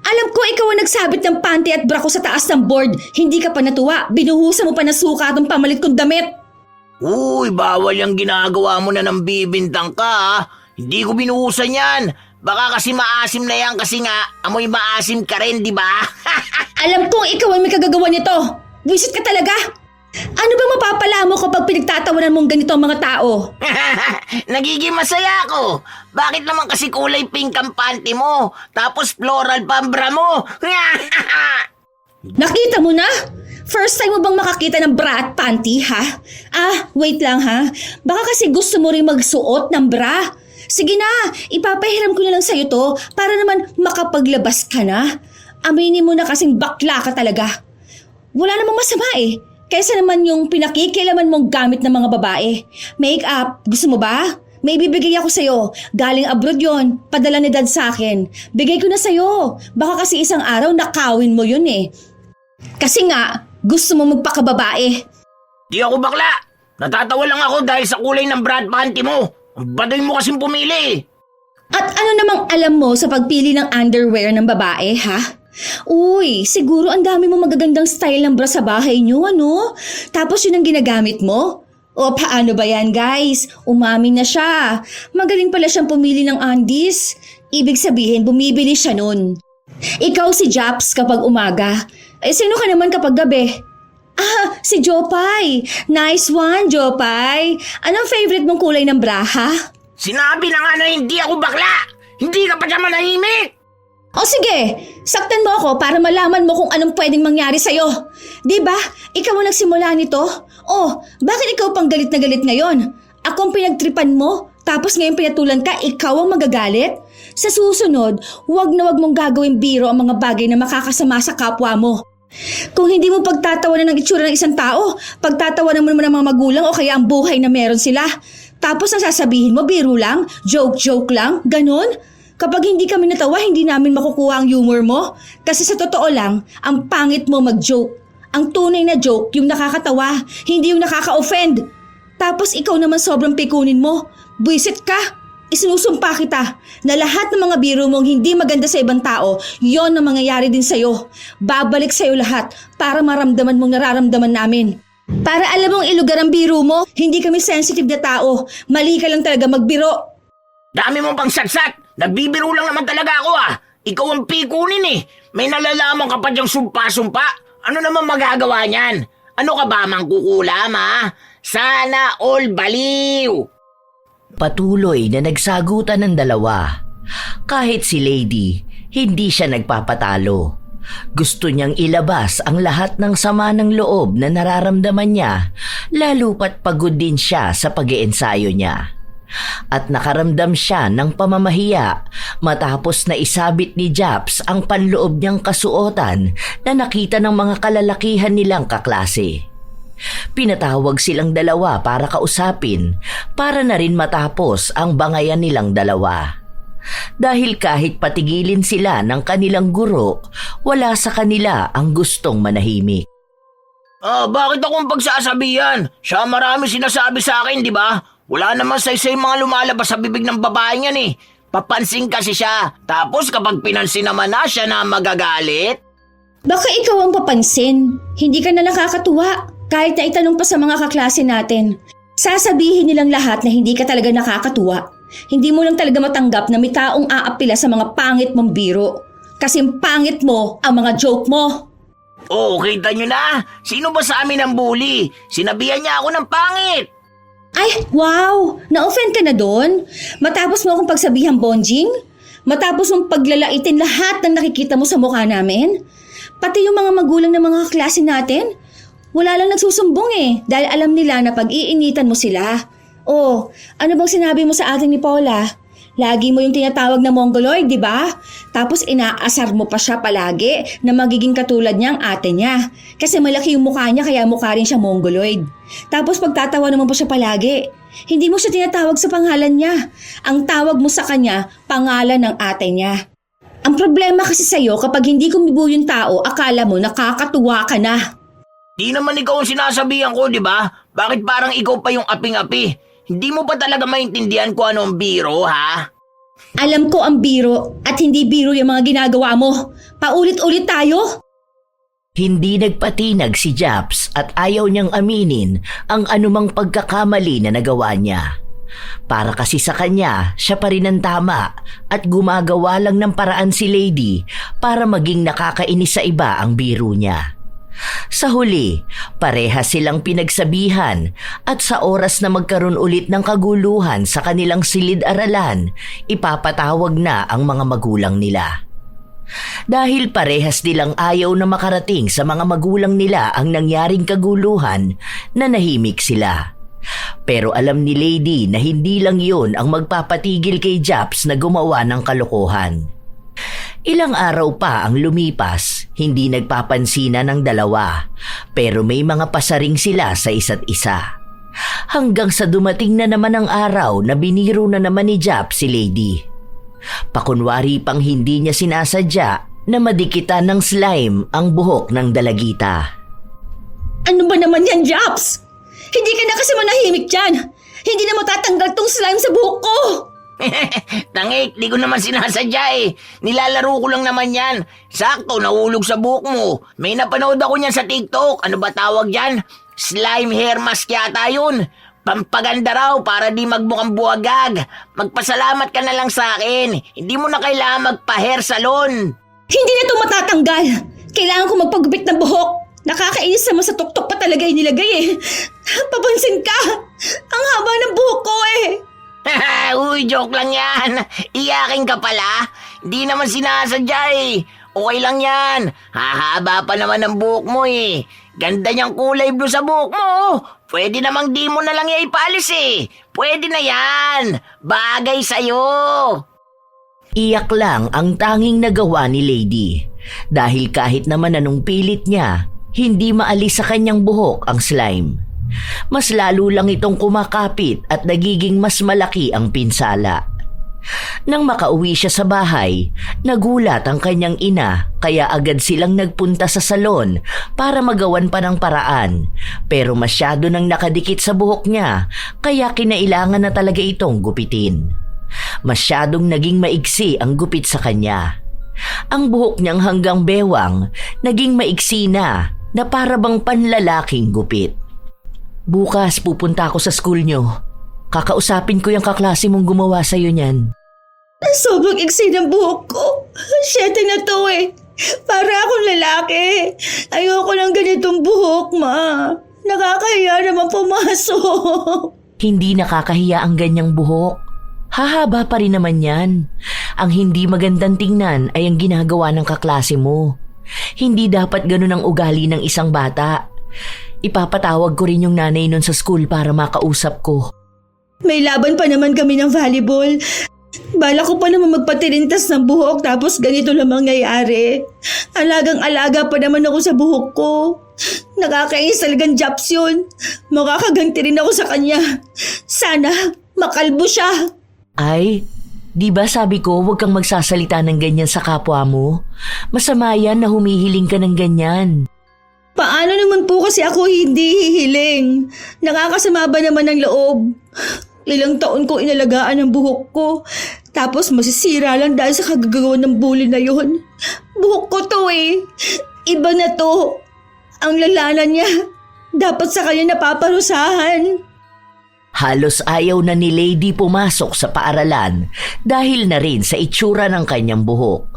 Alam ko ikaw ang nagsabit ng panty at bra ko sa taas ng board. Hindi ka pa natuwa. Binuhusan mo pa ng suka at ang pamalit kong damit. Uy, bawal yung ginagawa mo na ng bibintang ka, ha? Hindi ko binuhusan yan. Baka kasi maasim na yan kasi nga, amoy maasim ka rin, di ba? Alam kong ikaw ang may kagagawa nito. Buisit ka talaga. Ano ba mapapala mo kapag pinagtatawanan mong ganito ang mga tao? Nagiging masaya ako. Bakit naman kasi kulay pink ang panty mo? Tapos floral pa ang bra mo? Nakita mo na? First time mo bang makakita ng bra at panty, ha? Wait lang ha. Baka kasi gusto mo rin magsuot ng bra. Sige na, ipapahiram ko na lang sa'yo to para naman makapaglabas ka na. Aminin mo na kasing bakla ka talaga. Wala namang masama eh. Kaysa naman yung pinakikialaman mong gamit ng mga babae. Make-up, gusto mo ba? May bibigay ako sa'yo. Galing abroad yon, padala ni dad sa akin. Bigay ko na sa'yo. Baka kasi isang araw nakawin mo yun eh. Kasi nga, gusto mo magpakababae. Di ako bakla. Natatawa lang ako dahil sa kulay ng bra at panty mo. Ang baduy mo kasing pumili. At ano namang alam mo sa pagpili ng underwear ng babae, ha? Uy, siguro ang dami mo magagandang style ng bra sa bahay nyo, ano? Tapos yun ang ginagamit mo? O paano ba yan, guys? Umamin na siya. Magaling pala siyang pumili ng undies. Ibig sabihin, bumibili siya nun. Ikaw si Japs kapag umaga. Sino ka naman kapag gabi? Si Jopay. Nice one, Jopay. Anong favorite mong kulay ng bra, ha? Sinabi na nga na hindi ako bakla. Hindi ka pa siya manahimik. O sige, saktan mo ako para malaman mo kung anong pwedeng mangyari sa'yo. Diba? Ikaw ang nagsimula nito? Bakit ikaw pang galit na galit ngayon? Ako ang pinagtripan mo, tapos ngayon pinatulan ka, ikaw ang magagalit? Sa susunod, huwag na huwag mong gagawin biro ang mga bagay na makakasama sa kapwa mo. Kung hindi mo pagtatawanan ng itsura ng isang tao, pagtatawanan mo naman ng mga magulang o kaya ang buhay na meron sila. Tapos ang sasabihin mo, biro lang, joke lang, ganon? Kapag hindi kami natawa, hindi namin makukuha ang humor mo. Kasi sa totoo lang, ang pangit mo mag-joke. Ang tunay na joke, yung nakakatawa, hindi yung nakaka-offend. Tapos ikaw naman sobrang pikunin mo. Buisit ka. Isinusumpa kita na lahat ng mga biro mong hindi maganda sa ibang tao, yon ang mangyayari din sa'yo. Babalik sa'yo lahat para maramdaman mong nararamdaman namin. Para alam mong ilugar ang biro mo, hindi kami sensitive na tao. Mali ka lang talaga magbiro. Dami mong pang satsat. Nagbibiro lang naman talaga ako, Ikaw ang pikunin eh. May nalalaman ka pa diyang sumpa-sumpa. Ano naman magagawa niyan? Ano ka ba, mangkukulam, ha? Sana all baliw. Patuloy na nagsagutan ng dalawa. Kahit si Lady, hindi siya nagpapatalo. Gusto niyang ilabas ang lahat ng sama ng loob na nararamdaman niya, lalo pat pagod din siya sa pag-iensayo niya. At nakaramdam siya ng pamamahiya matapos na isabit ni Japs ang panloob niyang kasuotan na nakita ng mga kalalakihan nilang kaklase. Pinatawag silang dalawa para kausapin para na rin matapos ang bangayan nilang dalawa. Dahil kahit patigilin sila ng kanilang guro, wala sa kanila ang gustong manahimik. Bakit akong pagsasabihan? Siya marami sinasabi sa akin, di ba? Wala naman sa isa yung mga lumalabas sa bibig ng babae niyan eh. Papansin kasi siya. Tapos kapag pinansin naman na siya na magagalit. Baka ikaw ang papansin. Hindi ka na nakakatuwa. Kahit na itanong pa sa mga kaklase natin. Sasabihin nilang lahat na hindi ka talaga nakakatuwa. Hindi mo lang talaga matanggap na may taong aapila sa mga pangit mong biro. Kasi pangit mo ang mga joke mo. Kita nyo na. Sino ba sa amin ang bully? Sinabihan niya ako ng pangit. Ay, wow! Na-offend ka na doon? Matapos mo akong pagsabihang bonjing? Matapos mong paglalaitin lahat ng nakikita mo sa mukha namin? Pati yung mga magulang ng mga klase natin? Wala lang nagsusumbong eh, dahil alam nila na pag-iinitan mo sila. Ano bang sinabi mo sa atin ni Paula? Lagi mo yung tinatawag na mongoloid, di ba? Tapos inaasar mo pa siya palagi na magiging katulad niya ang ate niya. Kasi malaki yung mukha niya kaya mukha rin siya mongoloid. Tapos pagtatawa naman pa siya palagi. Hindi mo siya tinatawag sa pangalan niya. Ang tawag mo sa kanya, pangalan ng ate niya. Ang problema kasi sa'yo kapag hindi kumibo yung tao, akala mo nakakatuwa ka na. Di naman ikaw ang sinasabihan ko, di ba? Bakit parang ikaw pa yung aping-api? Hindi mo ba talaga maintindihan kung ano ang biro, ha? Alam ko ang biro at hindi biro yung mga ginagawa mo. Paulit-ulit tayo. Hindi nagpatinag si Japs at ayaw niyang aminin ang anumang pagkakamali na nagawa niya. Para kasi sa kanya, siya pa rin ang tama at gumagawa lang ng paraan si Lady para maging nakakainis sa iba ang biro niya. Sa huli, parehas silang pinagsabihan at sa oras na magkaroon ulit ng kaguluhan sa kanilang silid-aralan, ipapatawag na ang mga magulang nila. Dahil parehas nilang ayaw na makarating sa mga magulang nila ang nangyaring kaguluhan, nanahimik sila. Pero alam ni Lady na hindi lang yun ang magpapatigil kay Japs na gumawa ng kalokohan. Ilang araw pa ang lumipas, hindi nagpapansinan ng dalawa, pero may mga pasaring sila sa isa't isa. Hanggang sa dumating na naman ang araw na biniro na naman ni Japs si Lady. Pakunwari pang hindi niya sinasadya na madikitan ng slime ang buhok ng dalagita. Ano ba naman yan, Japs? Hindi ka na kasi manahimik dyan. Hindi na matatanggal tong slime sa buhok ko. Tangik, di ko naman sinasadya eh. Nilalaro ko lang naman yan. Sakto, nahulog sa buhok mo. May napanood ako niyan sa TikTok. Ano ba tawag yan? Slime hair mask yata yun. Pampaganda raw para di magmukhang buwagag. Magpasalamat ka na lang sa akin. Hindi mo na kailangan magpa-hair salon. Hindi na ito matatanggal. Kailangan ko magpagupit ng buhok. Nakakainis naman sa tuktok pa talaga yung nilagay eh. Papansin ka. Ang haba ng buhok ko eh. Uy, joke lang yan. Iyakin ka pala. Di naman sinasadya eh. Okay lang yan. Hahaba pa naman ang buhok mo eh. Ganda niyang kulay blue sa buhok mo. Pwede namang di mo na lang yan ipalis eh. Pwede na yan. Bagay sa'yo. Iyak lang ang tanging nagawa ni Lady. Dahil kahit naman anong pilit niya, hindi maalis sa kanyang buhok ang slime. Mas lalo lang itong kumakapit at nagiging mas malaki ang pinsala. Nang makauwi siya sa bahay, nagulat ang kanyang ina kaya agad silang nagpunta sa salon para magawan pa ng paraan. Pero masyado nang nakadikit sa buhok niya kaya kinailangan na talaga itong gupitin. Masyadong naging maigsi ang gupit sa kanya. Ang buhok niyang hanggang bewang naging maigsi na para bang panlalaking gupit. Bukas pupunta ako sa school nyo. Kakausapin ko yung kaklase mong gumawa sa'yo niyan. Sobrang iksi ng buhok ko. 7 na to eh. Para akong lalaki. Ayoko ng ganitong buhok, ma. Nakakahiya naman pumasok. Hindi nakakahiya ang ganyang buhok. Hahaba pa rin naman yan. Ang hindi magandang tingnan ay ang ginagawa ng kaklase mo. Hindi dapat ganun ang ugali ng isang bata. Ipapatawag ko rin yung nanay nun sa school para makausap ko. May laban pa naman kami ng volleyball. Bala ko pa naman magpatirintas ng buhok tapos ganito lang mangyayari. Alagang-alaga pa naman ako sa buhok ko. Nakakainis talagang Japs yun. Makakaganti rin ako sa kanya. Sana makalbo siya. Ay, di ba sabi ko huwag kang magsasalita ng ganyan sa kapwa mo? Masama yan na humihiling ka ng ganyan. Paano naman po kasi ako hindi hihiling? Nakakasama ba naman ng loob? Ilang taon ko inalagaan ang buhok ko. Tapos masisira lang dahil sa kagagawa ng bully na yon. Buhok ko to eh. Iba na to. Ang lalanan niya. Dapat sa kanya napaparusahan. Halos ayaw na ni Lady pumasok sa paaralan dahil na rin sa itsura ng kanyang buhok.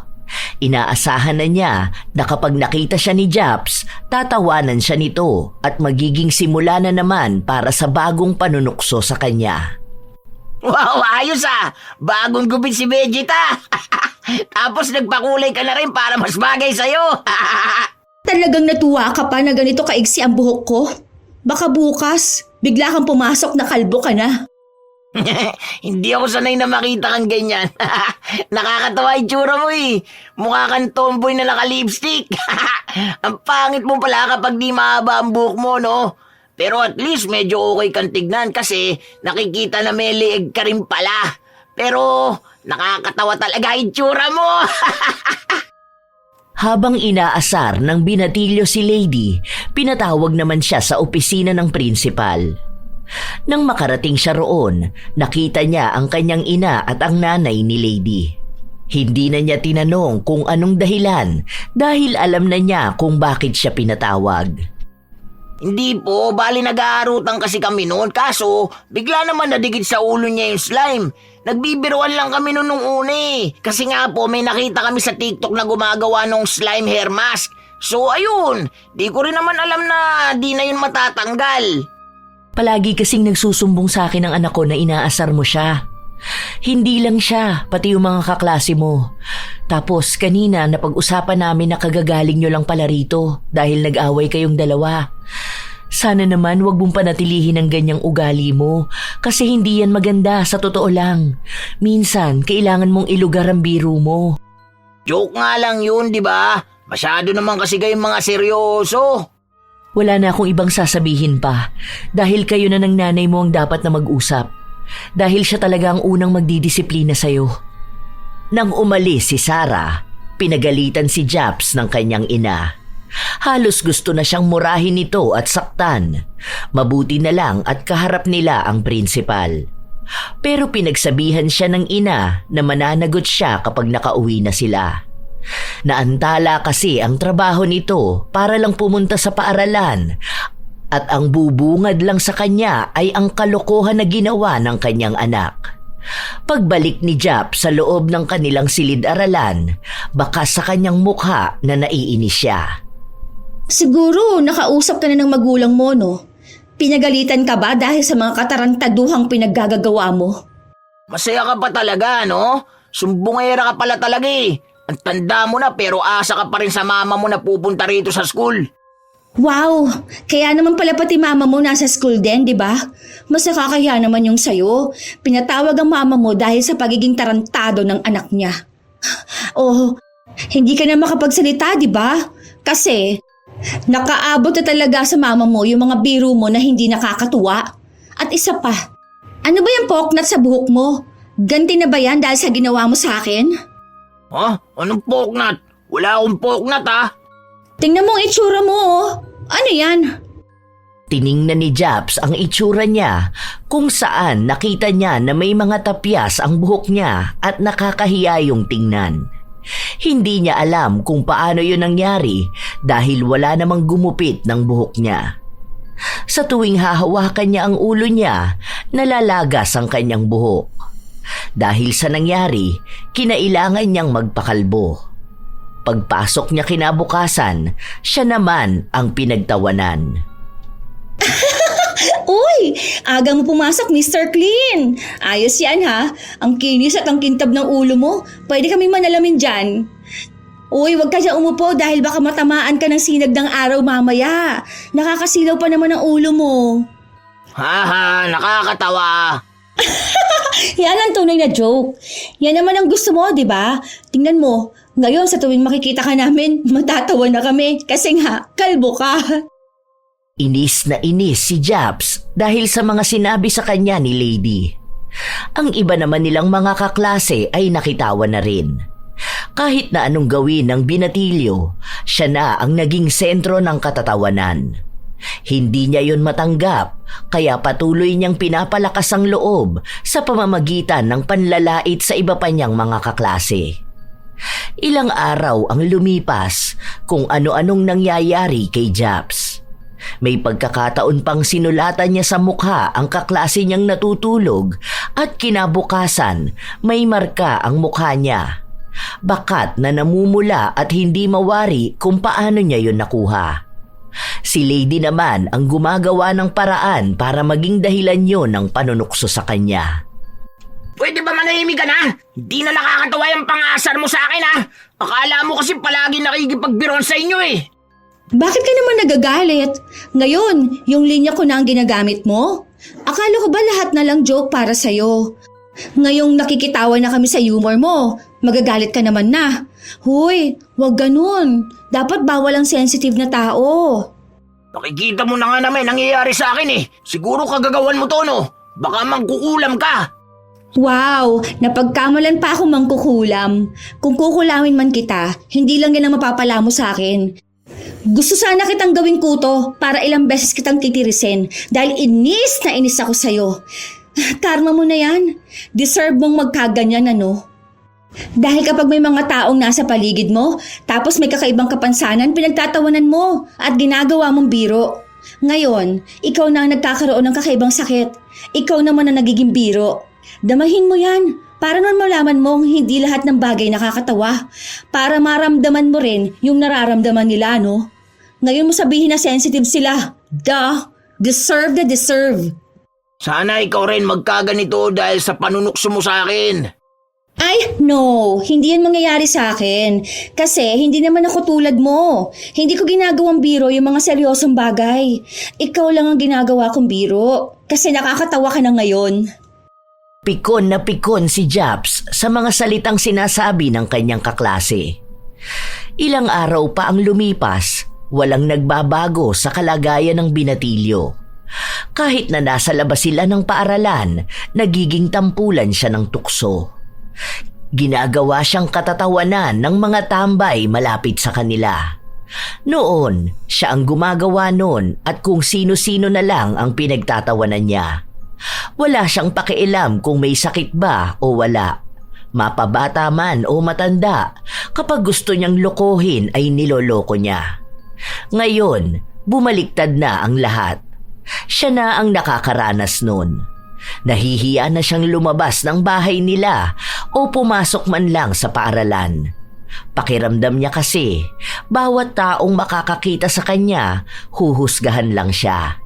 Inaasahan na niya na kapag nakita siya ni Japs, tatawanan siya nito at magiging simula na naman para sa bagong panunukso sa kanya. Wow, ayos ah! Bagong gupit si Vegeta! Tapos nagpakulay ka na rin para mas bagay sa'yo! Talagang natuwa ka pa na ganito kaigsi ang buhok ko? Baka bukas, bigla kang pumasok na kalbo ka na. Hindi ako sanay na makita kang ganyan. Nakakatawa yung tsura mo eh. Mukha kang tomboy na naka-lipstick. Ang pangit mo pala kapag di mahaba ang buhok mo, no? Pero at least medyo okay kang tignan kasi nakikita na may leeg ka rin pala. Pero nakakatawa talaga yung tsura mo. Habang inaasar ng binatilyo si Lady, pinatawag naman siya sa opisina ng principal. Nang makarating siya roon, nakita niya ang kanyang ina at ang nanay ni Lady. Hindi na niya tinanong kung anong dahilan dahil alam na niya kung bakit siya pinatawag. Hindi po, bali nag-aarutan kasi kami noon. Kaso, bigla naman nadikit sa ulo niya yung slime. Nagbibiruan lang kami noon nung una eh. Kasi nga po, may nakita kami sa TikTok na gumagawa ng slime hair mask. So ayun, di ko rin naman alam na di na yun matatanggal. Palagi kasing nagsusumbong sa akin ang anak ko na inaasar mo siya. Hindi lang siya, pati yung mga kaklase mo. Tapos kanina napag-usapan namin na kagagaling nyo lang pala rito dahil nag-away kayong dalawa. Sana naman wag mong panatilihin ang ganyang ugali mo kasi hindi yan maganda sa totoo lang. Minsan kailangan mong ilugar ang biro mo. Joke nga lang yun, di ba? Masyado naman kasi kayong mga seryoso. Wala na akong ibang sasabihin pa dahil kayo na ng nanay mo ang dapat na mag-usap. Dahil siya talaga ang unang magdidisiplina sa'yo. Nang umalis si Sarah, pinagalitan si Japs ng kanyang ina. Halos gusto na siyang murahin ito at saktan. Mabuti na lang at kaharap nila ang principal. Pero pinagsabihan siya ng ina na mananagot siya kapag nakauwi na sila. Naantala kasi ang trabaho nito para lang pumunta sa paaralan at ang bubungad lang sa kanya ay ang kalokohan na ginawa ng kanyang anak. Pagbalik ni Jap sa loob ng kanilang silid-aralan, baka sa kanyang mukha na naiinis siya. Siguro nakausap ka na ng magulang mo, no? Pinagalitan ka ba dahil sa mga katarantaduhang pinaggagawa mo? Masaya ka pa talaga, no? Sumbongera ka pala talaga eh. Ang tanda mo na pero asa ka pa rin sa mama mo na pupunta rito sa school. Wow! Kaya naman pala pati mama mo nasa school din, di ba? Mas nakakahiya naman yung sayo. Pinatawag ang mama mo dahil sa pagiging tarantado ng anak niya. Oh, hindi ka na makapagsalita, di ba? Kasi nakaabot na talaga sa mama mo yung mga biro mo na hindi nakakatuwa. At isa pa, ano ba yung poknat sa buhok mo? Ganti na ba yan dahil sa ginawa mo sa akin? Ha? Anong poknat? Wala akong poknat ha? Tingnan mo ang itsura mo, oh. Ano yan? Tiningnan ni Japs ang itsura niya kung saan nakita niya na may mga tapyas ang buhok niya at nakakahiya yung tingnan. Hindi niya alam kung paano yun nangyari dahil wala namang gumupit ng buhok niya. Sa tuwing hahawakan niya ang ulo niya, nalalagas ang kanyang buhok. Dahil sa nangyari, kinailangan niyang magpakalbo. Pagpasok niya kinabukasan, siya naman ang pinagtawanan. Uy! Aga mo pumasok, Mr. Clean! Ayos yan ha. Ang kinis at ang kintab ng ulo mo. Pwede kami manalamin dyan. Uy, wag ka dyan umupo dahil baka matamaan ka ng sinag ng araw mamaya. Nakakasilaw pa naman ang ulo mo. Haha, nakakatawa. Yan ang tunay na joke. Yan naman ang gusto mo, di ba? Tingnan mo, ngayon sa tuwing makikita ka namin, matatawa na kami kasi nga, kalbo ka. Inis na inis si Japs dahil sa mga sinabi sa kanya ni Lady. Ang iba naman nilang mga kaklase ay nakitawan na rin. Kahit na anong gawin ng binatilyo, siya na ang naging sentro ng katatawanan. Hindi niya yun matanggap, kaya patuloy niyang pinapalakas ang loob sa pamamagitan ng panlalait sa iba pa niyang mga kaklase. Ilang araw ang lumipas kung ano-anong nangyayari kay Japs. May pagkakataon pang sinulatan niya sa mukha ang kaklase niyang natutulog at kinabukasan may marka ang mukha niya. Bakat na namumula at hindi mawari kung paano niya yun nakuha. Si Lady naman ang gumagawa ng paraan para maging dahilan yun ng panunukso sa kanya. Pwede ba manahimik ka na? Hindi na nakakatawa yung pangasar mo sa akin ha? Akala mo kasi palagi nakikipagbiron sa inyo eh. Bakit ka naman nagagalit? Ngayon, yung linya ko na ang ginagamit mo? Akala ko ba lahat na lang joke para sa'yo? Ngayong nakikitawa na kami sa humor mo, magagalit ka naman na. Hoy, wag ganun. Dapat bawal ang sensitive na tao. Nakikita mo na nga naman nangyayari sa akin eh. Siguro kagagawan mo to, no? Baka mangkukulam ka. Wow, napagkamalan pa ako mangkukulam. Kung kukulamin man kita, hindi lang yan ang mapapala mo sa akin. Gusto sana kitang gawing kuto para ilang beses kitang titirisin dahil inis na inis ako sa'yo. Karma mo na yan. Deserve mong magkaganyan, ano? Dahil kapag may mga taong nasa paligid mo, tapos may kakaibang kapansanan, pinagtatawanan mo at ginagawa mong biro. Ngayon, ikaw na ang nagkakaroon ng kakaibang sakit. Ikaw naman ang nagiging biro. Damahin mo yan para naman malaman mong hindi lahat ng bagay nakakatawa. Para maramdaman mo rin yung nararamdaman nila, no? Ngayon mo sabihin na sensitive sila. Duh! Deserve na deserve. Sana ikaw rin magkaganito dahil sa panunukso mo sa akin. Ay, no. Hindi yan mangyayari sa akin. Kasi hindi naman ako tulad mo. Hindi ko ginagawang biro yung mga seryosong bagay. Ikaw lang ang ginagawa kong biro. Kasi nakakatawa ka na ngayon. Pikon na pikon si Japs sa mga salitang sinasabi ng kanyang kaklase. Ilang araw pa ang lumipas, walang nagbabago sa kalagayan ng binatilyo. Kahit na nasa labas sila ng paaralan, nagiging tampulan siya ng tukso. Ginagawa siyang katatawanan ng mga tambay malapit sa kanila. Noon, siya ang gumagawa noon at kung sino-sino na lang ang pinagtatawanan niya. Wala siyang pakialam kung may sakit ba o wala. Mapabata man o matanda, kapag gusto niyang lokohin ay niloloko niya. Ngayon, bumaliktad na ang lahat. Siya na ang nakakaranas nun. Nahihiya na siyang lumabas ng bahay nila o pumasok man lang sa paaralan. Pakiramdam niya kasi, bawat taong makakakita sa kanya, huhusgahan lang siya.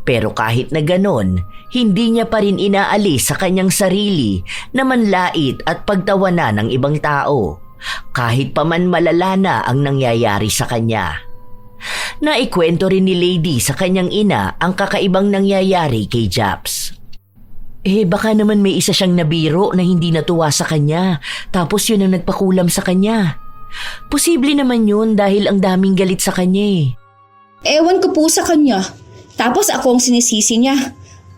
Pero kahit na ganon, hindi niya pa rin inaalis sa kanyang sarili na manlait at pagtawanan ng ibang tao, kahit pa man malala na ang nangyayari sa kanya. Naikwento rin ni Lady sa kanyang ina ang kakaibang nangyayari kay Japs. Baka naman may isa siyang nabiro na hindi natuwa sa kanya, tapos yun ang nagpakulam sa kanya. Posible naman yun dahil ang daming galit sa kanya. Ewan ko po sa kanya. Tapos ako ang sinisisi niya.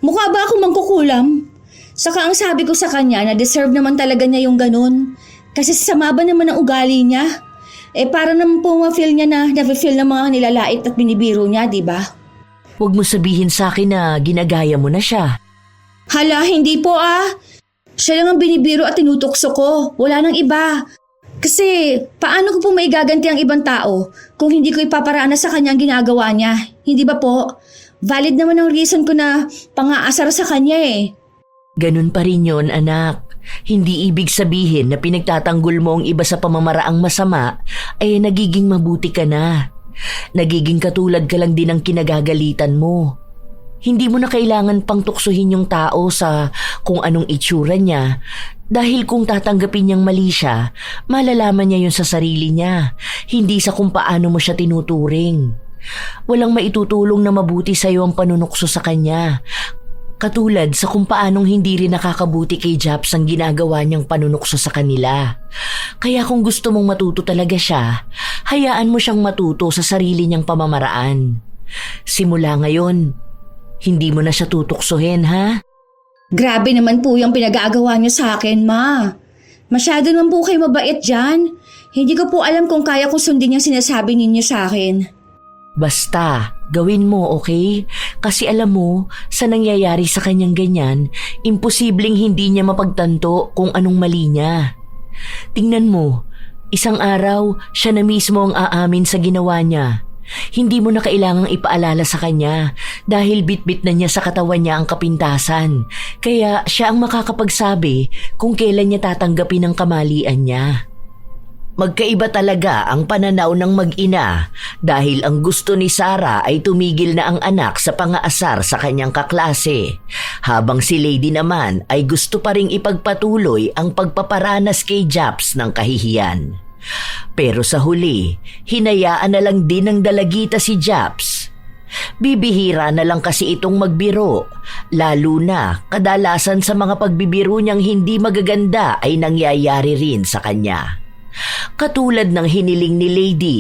Mukha ba ako mangkukulam? Saka ang sabi ko sa kanya na deserve naman talaga niya yung ganun. Kasi sama ba naman ang ugali niya? Para naman po ma-feel niya na na-feel ng mga nilalait at binibiro niya, di ba? Huwag mo sabihin sa akin na ginagaya mo na siya. Hala, hindi po ah. Siya lang ang binibiro at tinutokso ko. Wala nang iba. Kasi paano ko po maigaganti ang ibang tao kung hindi ko ipaparana sa kanya ang ginagawa niya? Hindi ba po? Valid naman ang reason ko na pang-aasar sa kanya eh. Ganun pa rin yun, anak. Hindi ibig sabihin na pinagtatanggol mo ang iba sa pamamaraang masama ay nagiging mabuti ka na. Nagiging katulad ka lang din ng kinagagalitan mo. Hindi mo na kailangan pang tuksuhin yung tao sa kung anong itsura niya dahil kung tatanggapin niyang mali siya, malalaman niya yun sa sarili niya, hindi sa kung paano mo siya tinuturing. Walang maitutulong na mabuti sa iyo ang panunukso sa kanya. Katulad sa kung paanong hindi rin nakakabuti kay Japs ang ginagawa niyang panunukso sa kanila. Kaya kung gusto mong matuto talaga siya, hayaan mo siyang matuto sa sarili niyang pamamaraan. Simula ngayon, hindi mo na siya tutuksohin, ha? Grabe naman po yung pinag-aagawa niyo sa akin, ma. Masyado naman po kayo mabait dyan. Hindi ko po alam kung kaya ko sundin yung sinasabi ninyo sa akin. Basta, gawin mo, okay? Kasi alam mo, sa nangyayari sa kanyang ganyan, imposibleng hindi niya mapagtanto kung anong mali niya. Tingnan mo, isang araw, siya na mismo ang aamin sa ginawa niya. Hindi mo na kailangang ipaalala sa kanya dahil bitbit na niya sa katawan niya ang kapintasan. Kaya siya ang makakapagsabi kung kailan niya tatanggapin ang kamalian niya. Magkaiba talaga ang pananaw ng mag-ina dahil ang gusto ni Sarah ay tumigil na ang anak sa pangaasar sa kanyang kaklase, habang si Lady naman ay gusto pa ring ipagpatuloy ang pagpaparanas kay Japs ng kahihiyan. Pero sa huli, hinayaan na lang din ng dalagita si Japs. Bibihira na lang kasi itong magbiro, lalo na kadalasan sa mga pagbibiro niyang hindi magaganda ay nangyayari rin sa kanya. Katulad ng hiniling ni Lady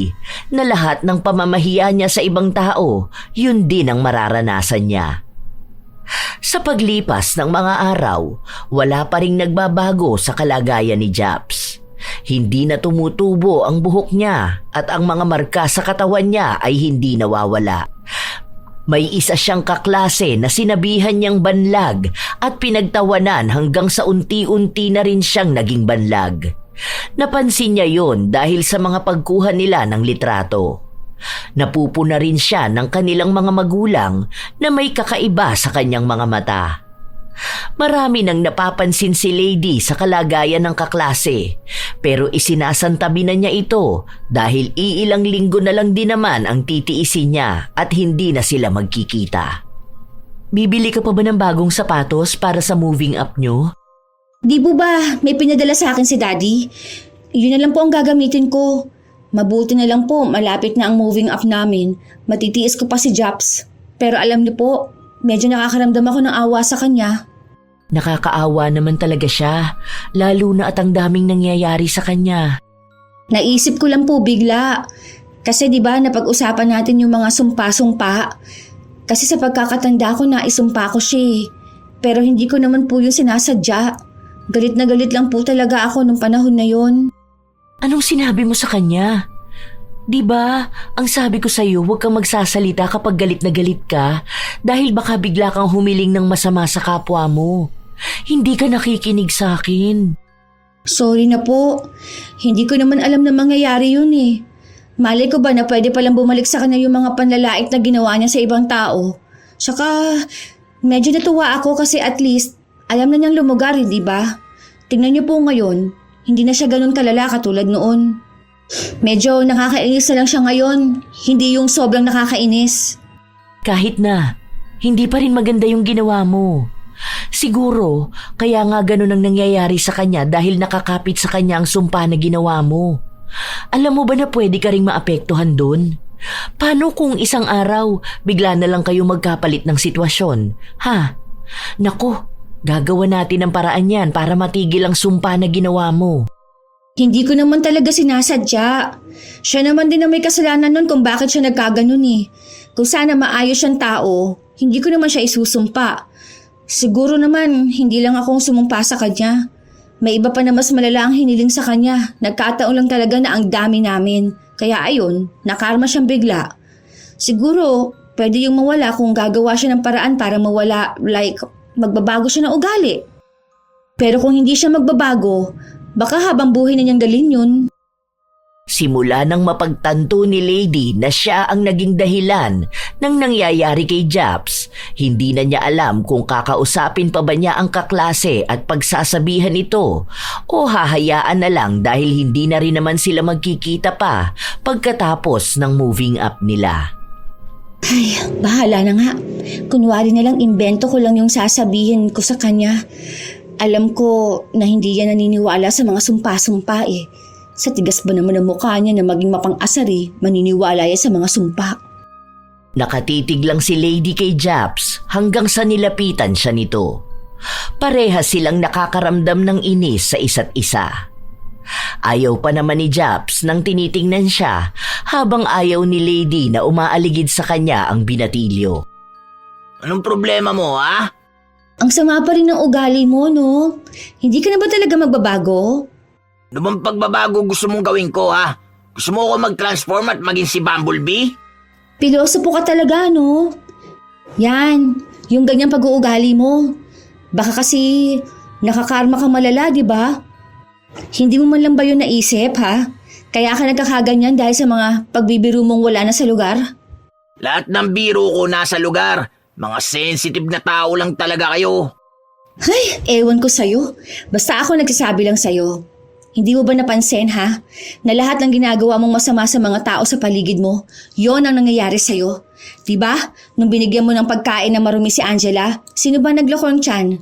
na lahat ng pamamahiya niya sa ibang tao, yun din ang mararanasan niya. Sa paglipas ng mga araw, wala pa ring nagbabago sa kalagayan ni Japs. Hindi na tumutubo ang buhok niya at ang mga marka sa katawan niya ay hindi nawawala. May isa siyang kaklase na sinabihan niyang banlag at pinagtawanan hanggang sa unti-unti na rin siyang naging banlag. Napansin niya yon dahil sa mga pagkuha nila ng litrato. Napupuna rin siya ng kanilang mga magulang na may kakaiba sa kanyang mga mata. Marami nang napapansin si Lady sa kalagayan ng kaklase, pero isinasantabi na niya ito dahil iilang linggo na lang din naman ang titiisin niya at hindi na sila magkikita. Bibili ka pa ba ng bagong sapatos para sa moving up nyo? Di po ba may pinadala sa akin si Daddy? Yun na lang po ang gagamitin ko. Mabuti na lang po, malapit na ang moving up namin. Matitiis ko pa si Japs. Pero alam niyo po, medyo nakakaramdam ako ng awa sa kanya. Nakakaawa naman talaga siya, lalo na at ang daming nangyayari sa kanya. Naisip ko lang po bigla. Kasi di ba napag-usapan natin yung mga sumpa-sumpa. Kasi sa pagkakatanda ko naisumpa ko siya eh. Pero hindi ko naman po yung sinasadya. Galit na galit lang po talaga ako nung panahon na yon. Anong sinabi mo sa kanya? Di ba, ang sabi ko sa'yo, huwag kang magsasalita kapag galit na galit ka dahil baka bigla kang humiling ng masama sa kapwa mo. Hindi ka nakikinig sa akin. Sorry na po. Hindi ko naman alam na mangyayari yun eh. Malay ko ba na pwede palang bumalik sa kanya yung mga panlalait na ginawa niya sa ibang tao. Saka, medyo natuwa ako kasi at least alam na niyang lumugar, di ba? Tingnan niyo po ngayon, hindi na siya ganun kalala katulad noon. Medyo nakakainis na lang siya ngayon, hindi yung sobrang nakakainis. Kahit na, hindi pa rin maganda yung ginawa mo. Siguro, kaya nga ganun ang nangyayari sa kanya dahil nakakapit sa kanya ang sumpa na ginawa mo. Alam mo ba na pwede ka ring maapektuhan dun? Paano kung isang araw, bigla na lang kayo magkapalit ng sitwasyon? Ha? Naku, gagawa natin ang paraan yan para matigil ang sumpa na ginawa mo. Hindi ko naman talaga sinasadya. Siya naman din na may kasalanan nun kung bakit siya nagkaganon eh. Kung sana maayos siyang tao, hindi ko naman siya isusumpa. Siguro naman, hindi lang akong sumumpa sa kanya. May iba pa na mas malala ang hiniling sa kanya. Nagkataon lang talaga na ang dami namin. Kaya ayun, nakarma siyang bigla. Siguro, pwede yung mawala kung gagawa siya ng paraan para mawala, like magbabago siya ng ugali. Pero kung hindi siya magbabago, baka habang buhay na niyang dalhin yun. Simula nang mapagtanto ni Lady na siya ang naging dahilan ng nangyayari kay Japs, hindi na niya alam kung kakausapin pa ba niya ang kaklase at pagsasabihan ito o hahayaan na lang dahil hindi na rin naman sila magkikita pa pagkatapos ng moving up nila. Ay, bahala na nga. Kunwari na lang imbento ko lang yung sasabihin ko sa kanya. Alam ko na hindi yan naniniwala sa mga sumpa-sumpa eh. Sa tigas ba naman ang mukha niya na maging mapang-asari, maniniwala yan sa mga sumpa. Nakatitig lang si Lady kay Japs hanggang sa nilapitan siya nito. Parehas silang nakakaramdam ng inis sa isa't isa. Ayaw pa naman ni Japs nang tinitingnan siya habang ayaw ni Lady na umaaligid sa kanya ang binatilyo. Anong problema mo, ha? Ang sama pa rin ng ugali mo, no? Hindi ka na ba talaga magbabago? Ano bang pagbabago gusto mong gawin ko, ha? Gusto mo ako mag-transform at maging si Bumblebee? Pilosopo ka talaga, no? Yan, yung ganyang pag-uugali mo. Baka kasi nakakarma kang malala, di ba? Hindi mo man lang ba yun naisip, ha? Kaya ka nagkakaganyan dahil sa mga pagbibiro mong wala na sa lugar? Lahat ng biro ko nasa lugar. Mga sensitive na tao lang talaga kayo. Ay, ewan ko sa'yo. Basta ako nagsasabi lang sa'yo. Hindi mo ba napansin, ha? Na lahat ng ginagawa mong masama sa mga tao sa paligid mo, yon ang nangyayari sa'yo. Diba? Nung binigyan mo ng pagkain na marumi si Angela, sino ba naglokong tiyan?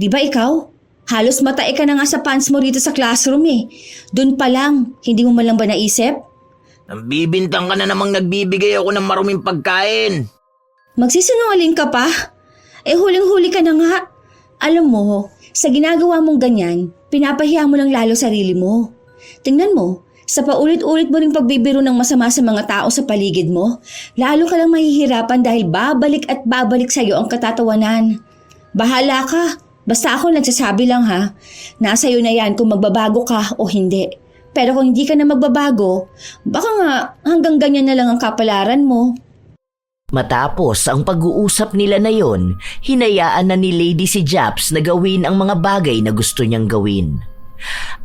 Diba ikaw? Halos matay ka na nga sa pants mo rito sa classroom eh. Doon pa lang, hindi mo man lang ba naisip? Nambibintang ka na namang nagbibigay ako ng maruming pagkain. Magsisinungaling ka pa? Huling-huli ka na nga. Alam mo, sa ginagawa mong ganyan, pinapahiya mo lang lalo sarili mo. Tingnan mo, sa paulit-ulit mo ring pagbibiro ng masama sa mga tao sa paligid mo, lalo ka lang mahihirapan dahil babalik at babalik sa'yo ang katatawanan. Bahala ka. Basta ako nagsasabi lang ha. Nasa iyo na yan kung magbabago ka o hindi. Pero kung hindi ka na magbabago, baka nga hanggang ganyan na lang ang kapalaran mo. Matapos ang pag-uusap nila na yon, hinayaan na ni Lady si Japs na gawin ang mga bagay na gusto niyang gawin.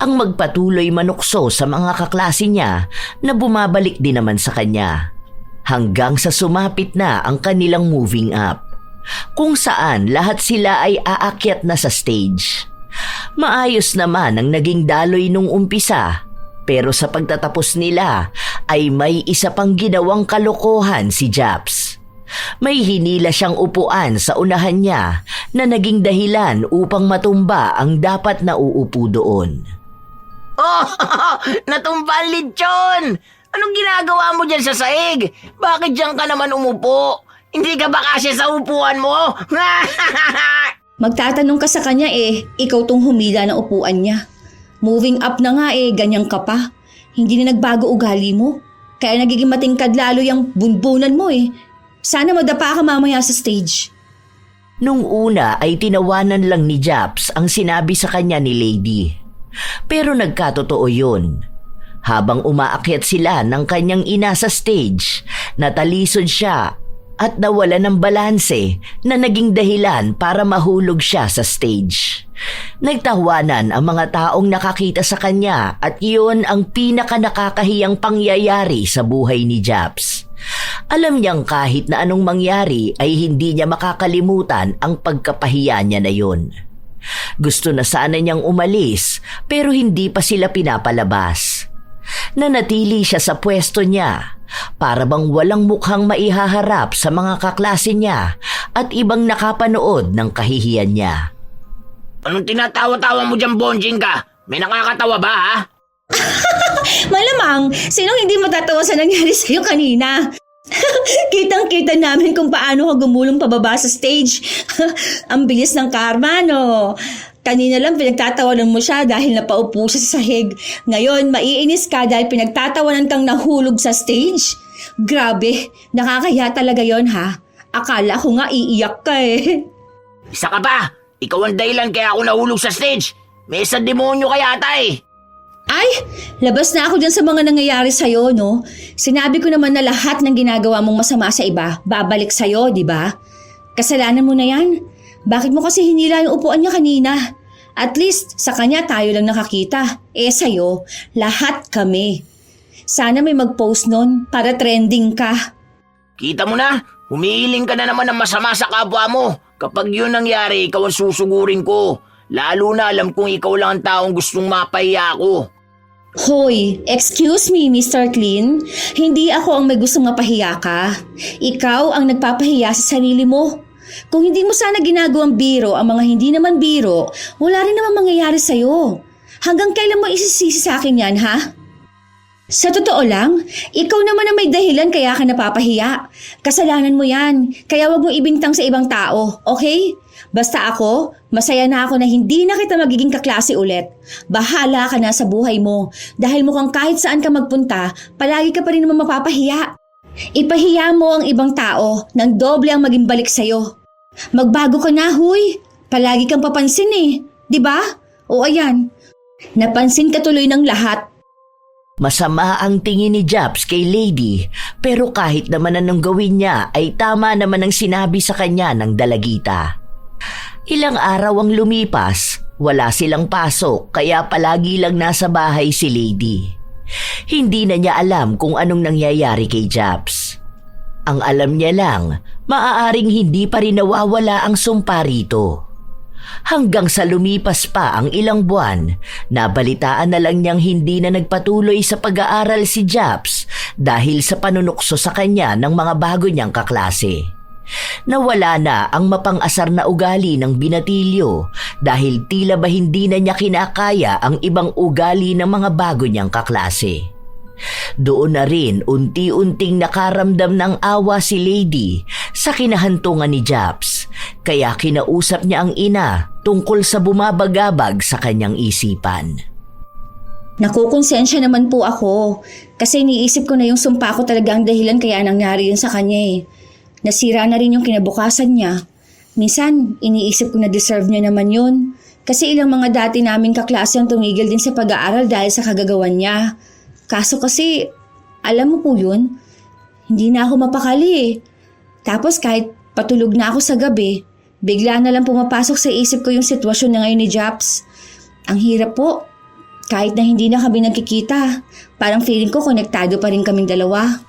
Ang magpatuloy manukso sa mga kaklase niya na bumabalik din naman sa kanya. Hanggang sa sumapit na ang kanilang moving up, kung saan lahat sila ay aakyat na sa stage. Maayos naman ang naging daloy nung umpisa, pero sa pagtatapos nila ay may isa pang ginawang kalokohan si Japs. May hinila siyang upuan sa unahan niya na naging dahilan upang matumba ang dapat na uupo doon. Oh, natumba ang lechon! Anong ginagawa mo dyan sa sahig? Bakit dyan ka naman umupo? Hindi ka ba kasya sa upuan mo? Magtatanong ka sa kanya ikaw tong humila ng upuan niya. Moving up na nga ganyan ka pa. Hindi na nagbago ugali mo. Kaya nagiging matingkad lalo yung bunbunan mo Sana madapa ka mamaya sa stage. Nung una ay tinawanan lang ni Japs ang sinabi sa kanya ni Lady. Pero nagkatotoo yun. Habang umaakyat sila ng kanyang ina sa stage, natalisod siya at nawala ng balanse na naging dahilan para mahulog siya sa stage. Nagtawanan ang mga taong nakakita sa kanya at iyon ang pinaka-nakakahiyang pangyayari sa buhay ni Japs. Alam niyang kahit na anong mangyari ay hindi niya makakalimutan ang pagkapahiya niya na yun. Gusto na sana niyang umalis pero hindi pa sila pinapalabas. Nanatili siya sa pwesto niya para bang walang mukhang maihaharap sa mga kaklase niya at ibang nakapanood ng kahihiyan niya. Anong tinatawa-tawa mo dyan, Bonjing ka? May nakakatawa ba, ha? Malamang, sinong hindi matatawa sa nangyari sa'yo kanina? Kitang-kita namin kung paano ka gumulong pababa sa stage. Ang bilis ng karma, no? Kanina lang pinagtatawanan mo siya dahil napaupo siya sa sahig. Ngayon, maiinis ka dahil pinagtatawanan kang nahulog sa stage. Grabe, nakakahiya talaga yon ha? Akala ko nga iiyak ka Isa ka pa! Ikaw ang dahilan kaya ako nahulog sa stage. May isang demonyo ka yata Ay, labas na ako dyan sa mga nangyayari sa'yo, no? Sinabi ko naman na lahat ng ginagawa mong masama sa iba, babalik sa'yo, di ba? Kasalanan mo na yan. Bakit mo kasi hinila yung upuan niya kanina? At least, sa kanya tayo lang nakakita. Sa'yo, lahat kami. Sana may mag-post nun para trending ka. Kita mo na, humihiling ka na naman ng masama sa kapwa mo. Kapag yun nangyari, ikaw ang susugurin ko. Lalo na alam kong ikaw lang ang taong gustong mapahiya ako. Hoy, excuse me, Mr. Clean. Hindi ako ang may gustong mapahiya ka. Ikaw ang nagpapahiya sa sarili mo. Kung hindi mo sana ginagawang biro ang mga hindi naman biro, wala rin naman mangyayari sa'yo. Hanggang kailan mo isisisi sa akin yan, ha? Sa totoo lang, ikaw naman ang may dahilan kaya ka napapahiya. Kasalanan mo yan, kaya wag mo ibintang sa ibang tao, okay? Basta ako, masaya na ako na hindi na kita magiging kaklase ulit. Bahala ka na sa buhay mo dahil mukhang kahit saan ka magpunta, palagi ka pa rin naman mapapahiya. Ipahiya mo ang ibang tao nang doble ang maging balik sa'yo. Magbago ka na, huy. Palagi kang papansin di ba? O ayan, napansin ka tuloy ng lahat. Masama ang tingin ni Japs kay Lady pero kahit naman anong gawin niya ay tama naman ang sinabi sa kanya ng dalagita. Ilang araw ang lumipas, wala silang pasok kaya palagi lang nasa bahay si Lady. Hindi na niya alam kung anong nangyayari kay Japs. Ang alam niya lang, maaaring hindi pa rin nawawala ang sumpa rito. Hanggang sa lumipas pa ang ilang buwan, nabalitaan na lang niyang hindi na nagpatuloy sa pag-aaral si Japs dahil sa panunukso sa kanya ng mga bago niyang kaklase. Nawala na ang mapang-asar na ugali ng binatilyo dahil tila ba hindi na niya kinakaya ang ibang ugali ng mga bago niyang kaklase. Doon na rin unti-unting nakaramdam ng awa si Lady sa kinahantungan ni Japs, kaya kinausap niya ang ina tungkol sa bumabagabag sa kanyang isipan. Nakukonsensya naman po ako kasi iniisip ko na yung sumpa ko talaga ang dahilan kaya nangyari yun sa kanya eh. Nasira na rin yung kinabukasan niya. Minsan, iniisip ko na deserve niya naman yun. Kasi ilang mga dati naming kaklase ang tumigil din sa pag-aaral dahil sa kagagawan niya. Kaso kasi, alam mo po yun, hindi na ako mapakali eh. Tapos kahit patulog na ako sa gabi, bigla na lang pumapasok sa isip ko yung sitwasyon na ngayon ni Japs. Ang hirap po. Kahit na hindi na kami nagkikita, parang feeling ko konektado pa rin kaming dalawa.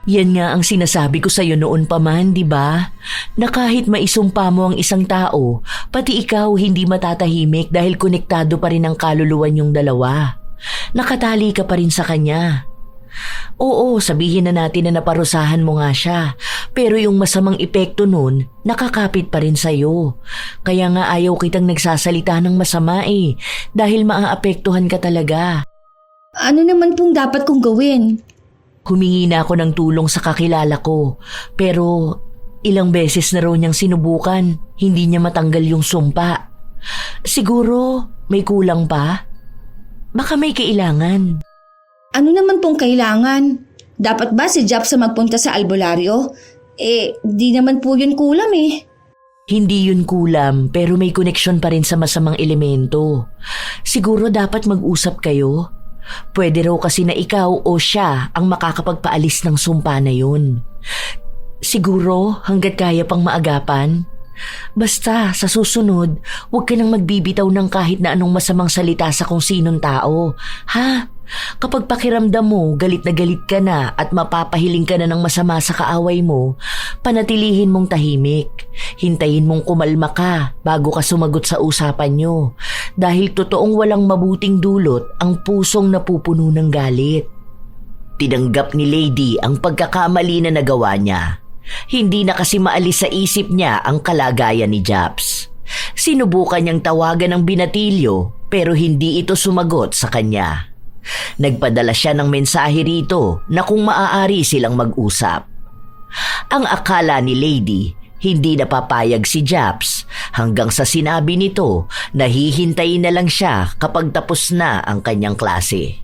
Yan nga ang sinasabi ko sa'yo noon pa man, di ba? Na kahit maisumpa mo ang isang tao, pati ikaw hindi matatahimik dahil konektado pa rin ang kaluluwan yung dalawa. Nakatali ka pa rin sa kanya. Oo, sabihin na natin na naparusahan mo nga siya, pero yung masamang epekto nun, nakakapit pa rin sa'yo. Kaya nga ayaw kitang nagsasalita ng masama eh, dahil maaapektuhan ka talaga. Ano naman pong dapat kong gawin? Humingi na ako ng tulong sa kakilala ko, pero ilang beses na raw niyang sinubukan, hindi niya matanggal yung sumpa. Siguro may kulang pa? Baka may kailangan. Ano naman pong kailangan? Dapat ba si Japs sa magpunta sa albularyo? Di naman po yun kulam eh. Hindi yun kulam, pero may koneksyon pa rin sa masamang elemento. Siguro dapat mag-usap kayo. Pwede raw kasi na ikaw o siya ang makakapagpaalis ng sumpa na yun. Siguro hanggat kaya pang maagapan. Basta sa susunod, huwag ka nang magbibitaw ng kahit na anong masamang salita sa kung sinong tao. Ha? Kapag pakiramdam mo, galit ka na at mapapahiling ka na ng masama sa kaaway mo, panatilihin mong tahimik. Hintayin mong kumalma ka bago ka sumagot sa usapan nyo. Dahil totoong walang mabuting dulot ang pusong napupuno ng galit. Tinanggap ni Lady ang pagkakamali na nagawa niya. Hindi na kasi maalis sa isip niya ang kalagayan ni Japs. Sinubukan niyang tawagan ng binatilyo pero hindi ito sumagot sa kanya. Nagpadala siya ng mensahe rito na kung maaari silang mag-usap. Ang akala ni Lady, hindi napapayag si Japs hanggang sa sinabi nito na hihintayin na lang siya kapag tapos na ang kanyang klase.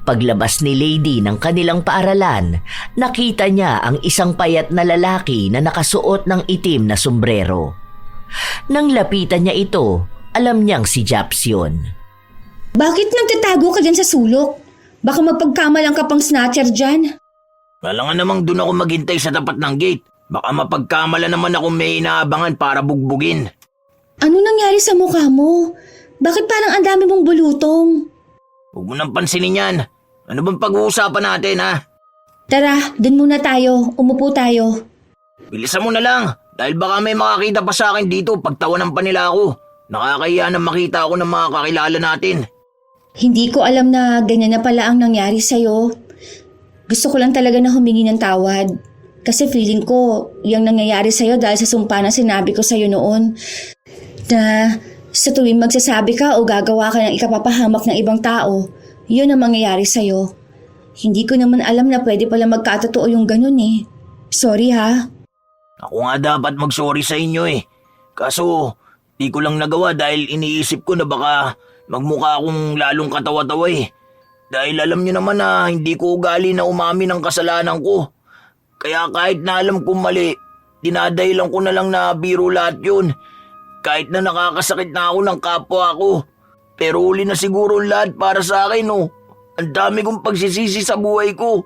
Paglabas ni Lady ng kanilang paaralan, nakita niya ang isang payat na lalaki na nakasuot ng itim na sombrero. Nang lapitan niya ito, alam niyang si Japs yun. Bakit nagtatago ka dyan sa sulok? Baka magpagkamalang ka pang snatcher dyan. Wala nga namang doon ako maghintay sa tapat ng gate. Baka mapagkamala naman ako may inaabangan para bugbugin. Ano nangyari sa mukha mo? Bakit parang ang dami mong bulutong? Huwag mo nang pansinin yan. Ano bang pag-uusapan natin, ha? Tara, dun muna tayo. Umupo tayo. Bilisan mo na lang. Dahil baka may makakita pa sa akin dito pagtawanan pa nila ako. Nakakahiya na makita ako ng mga kakilala natin. Hindi ko alam na ganyan na pala ang nangyari sa'yo. Gusto ko lang talaga na humingi ng tawad. Kasi feeling ko, yung nangyayari sa'yo dahil sa sumpa na sinabi ko sa'yo noon. Na sa tuwing magsasabi ka o gagawa ka ng ikapapahamak ng ibang tao, yun ang mangyayari sa'yo. Hindi ko naman alam na pwede pala magkatotoo yung ganun eh. Sorry ha. Ako nga dapat mag-sorry sa inyo eh. Kaso, di ko lang nagawa dahil iniisip ko na baka magmukha akong lalong katawa-tawa eh. Dahil alam nyo naman na hindi ko ugali na umamin ng kasalanan ko. Kaya kahit na alam kong mali, dinadahilan ko na lang na biro lahat yun. Kahit na nakakasakit na ako ng kapwa ko. Pero uli na siguro lahat para sa akin oh. Ang dami kong pagsisisi sa buhay ko.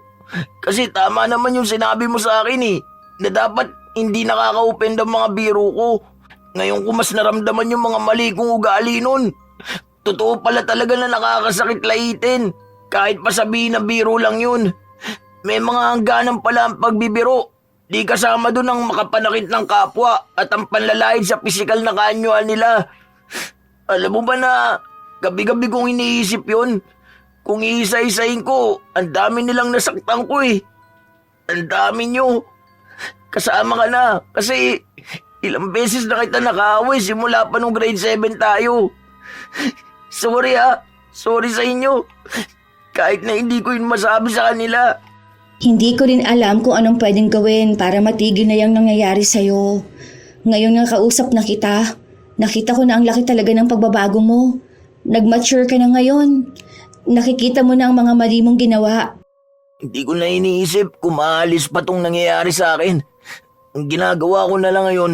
Kasi tama naman yung sinabi mo sa akin eh. Na dapat hindi nakaka-open ang mga biro ko. Ngayon ko mas naramdaman yung mga mali kong ugali nun. Totoo pala talaga na nakakasakit laitin. Kahit pa sabihin na biro lang yun. May mga hangganan pala ang pagbibiro. Di kasama dun ang makapanakit ng kapwa at ang panlalait sa pisikal na kaanyuan nila. Alam mo ba na gabi-gabi kong iniisip yun? Kung iisa-isahin ko, ang dami nilang nasaktan ko eh. Ang dami nyo. Kasama ka na kasi ilang beses na kita nakaaway simula pa nung grade 7 tayo. Sorry ha. Sorry sa inyo. Kahit na hindi ko yun masabi sa kanila. Hindi ko rin alam kung anong pwedeng gawin para matigil na yung nangyayari sa'yo. Ngayon nga kausap na kita, nakita ko na ang laki talaga ng pagbabago mo. Nag-mature ka na ngayon. Nakikita mo na ang mga mali mong ginawa. Hindi ko na iniisip kung maalis pa tong nangyayari sa akin. Ang ginagawa ko na lang ngayon,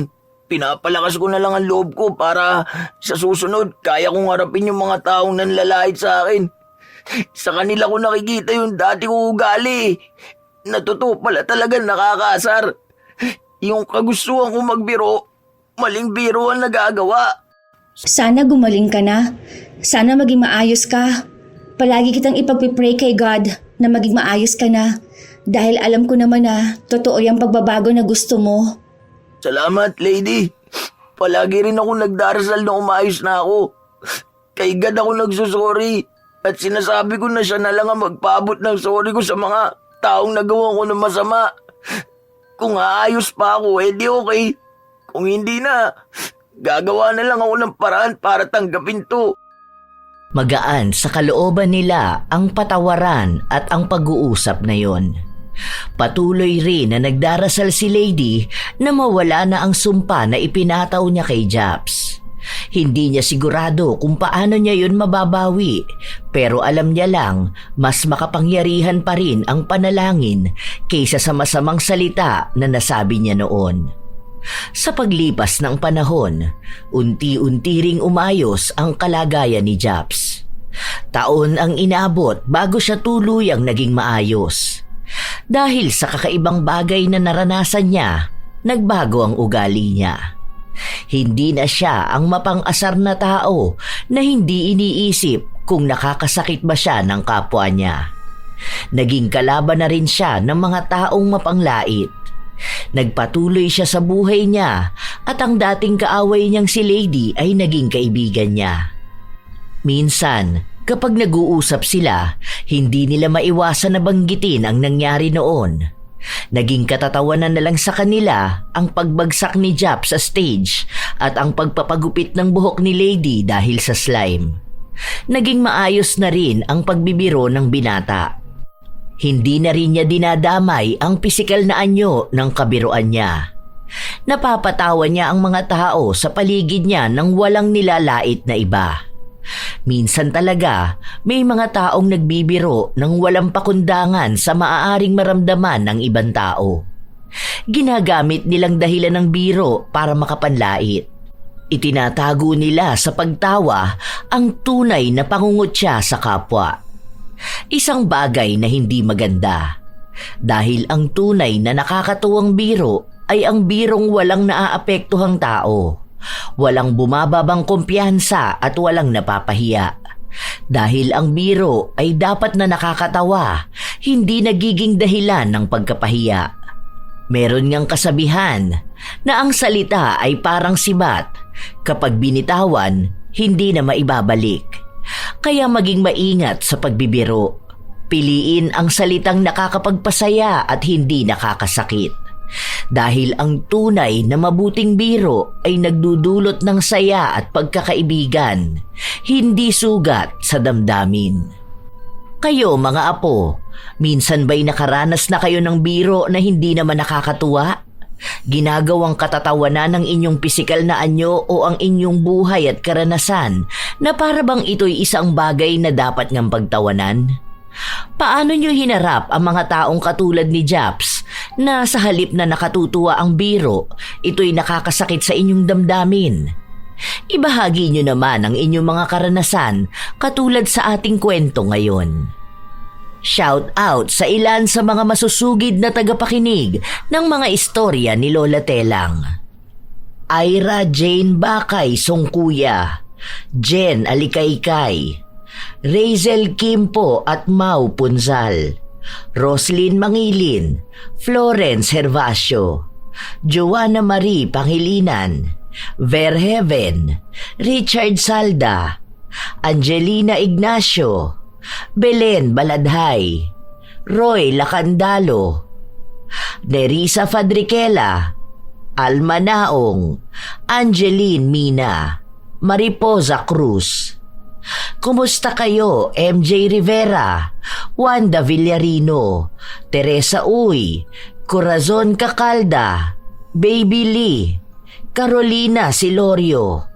pinapalakas ko na lang ang loob ko para sa susunod kaya kong harapin yung mga taong nanlalait sa akin. Sa kanila ko nakikita yung dati kong ugali. Natuto pala talaga nakakaasar. Yung kagustuhan ko magbiro, maling biro ang nagagawa. Sana gumaling ka na. Sana maging maayos ka. Palagi kitang ipagpipray kay God na maging maayos ka na. Dahil alam ko naman na totoo yung pagbabago na gusto mo. Salamat, lady. Palagi rin ako nagdarasal na umayos na ako. Kay God ako nagsusorry. At sinasabi ko na siya na lang ang magpaabot ng sorry ko sa mga taong nagawa ko ng masama. Kung aayos pa ako, edi okay. Kung hindi na, gagawa na lang ako ng paraan para tanggapin to. Magaan sa kalooban nila ang patawaran at ang pag-uusap na yon. Patuloy rin na nagdarasal si Lady na mawala na ang sumpa na ipinataw niya kay Japs. Hindi niya sigurado kung paano niya yun mababawi, pero alam niya lang mas makapangyarihan pa rin ang panalangin kaysa sa masamang salita na nasabi niya noon. Sa paglipas ng panahon, unti-unti ring umayos ang kalagayan ni Japs. Taon ang inabot bago siya tuluyang naging maayos. Dahil sa kakaibang bagay na naranasan niya, nagbago ang ugali niya. Hindi na siya ang mapang-asar na tao na hindi iniisip kung nakakasakit ba siya ng kapwa niya. Naging kalaban na rin siya ng mga taong mapanglait. Nagpatuloy siya sa buhay niya at ang dating kaaway niyang si Lady ay naging kaibigan niya. Minsan, kapag nag-uusap sila, hindi nila maiwasan na banggitin ang nangyari noon. Naging katatawanan na lang sa kanila ang pagbagsak ni Japs sa stage at ang pagpapagupit ng buhok ni Lady dahil sa slime. Naging maayos na rin ang pagbibiro ng binata. Hindi na rin niya dinadamay ang pisikal na anyo ng kabiruan niya. Napapatawa niya ang mga tao sa paligid niya nang walang nilalait na iba. Minsan talaga, may mga taong nagbibiro nang walang pakundangan sa maaaring maramdaman ng ibang tao. Ginagamit nilang dahilan ng biro para makapanlait. Itinatago nila sa pagtawa ang tunay na pangungutya sa kapwa. Isang bagay na hindi maganda. Dahil ang tunay na nakakatuwang biro ay ang birong walang naaapektuhang tao. Walang bumababang kumpiyansa at walang napapahiya. Dahil ang biro ay dapat na nakakatawa, hindi nagiging dahilan ng pagkapahiya. Meron ngang kasabihan na ang salita ay parang sibat. Kapag binitawan, hindi na maibabalik. Kaya maging maingat sa pagbibiro. Piliin ang salitang nakakapagpasaya at hindi nakakasakit. Dahil ang tunay na mabuting biro ay nagdudulot ng saya at pagkakaibigan, hindi sugat sa damdamin. Kayo mga apo, minsan ba'y nakaranas na kayo ng biro na hindi naman nakakatuwa? Ginagawang katatawanan ng inyong pisikal na anyo o ang inyong buhay at karanasan na para bang ito'y isang bagay na dapat ngang pagtawanan? Paano nyo hinarap ang mga taong katulad ni Japs na sa halip na nakatutuwa ang biro, ito'y nakakasakit sa inyong damdamin? Ibahagi nyo naman ang inyong mga karanasan katulad sa ating kwento ngayon. Shout out sa ilan sa mga masusugid na tagapakinig ng mga istorya ni Lola Telang. Ira Jane Bakay Songkuya, Jen Alikaykay, Razel Kimpo at Mau Punzal, Roslyn Mangilin, Florence Hervasio, Joanna Marie Pangilinan, Verheaven, Richard Salda, Angelina Ignacio, Belen Baladhay, Roy Lacandalo, Nerissa Fadriquela, Alma Naong, Angeline Mina, Mariposa Cruz, Kumusta kayo, MJ Rivera, Wanda Villarino, Teresa Uy, Corazon Cacalda, Baby Lee, Carolina Silorio,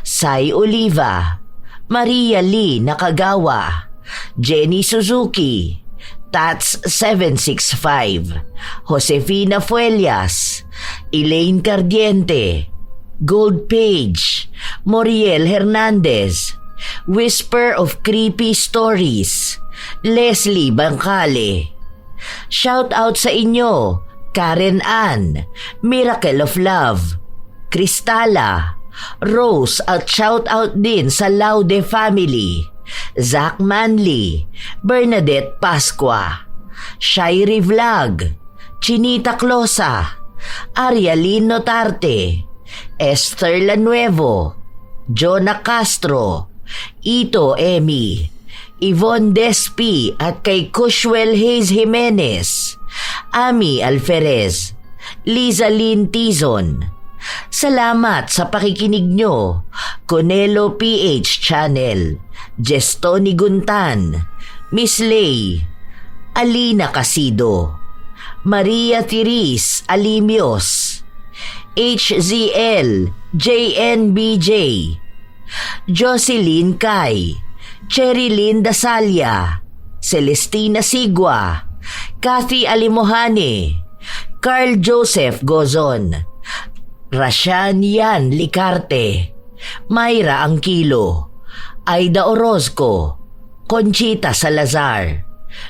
Sai Oliva, Maria Lee Nakagawa, Jenny Suzuki, Tats 765, Josefina Fuelias, Elaine Cardiente, Gold Page, Moriel Hernandez, Whisper of Creepy Stories, Leslie Bangkale. Shout out sa inyo, Karen Ann, Miracle of Love, Cristala, Rose at shout out din sa Laude family, Zach Manley, Bernadette Pasqua, Shairi Vlog, Chinita Closa, Arialyn Notarte, Esther Lanuevo, Jonah Castro, Ito Emi, Yvonne Despi at kay Cushwell Hayes Jimenez, Ami Alferez, Liza Lynn Tizon. Salamat sa pakikinig nyo, Conelo PH Channel, Jestoni Guntan, Miss Lay, Alina Casido, Maria Therese Alimios, HZL, JNBJ, Jocelyn Kai, Cherilyn Dasalia, Celestina Sigua, Kathy Alimohane, Carl Joseph Gozon, Rashan Yan Licarte, Mayra Angkilo, Aida Orozco, Conchita Salazar,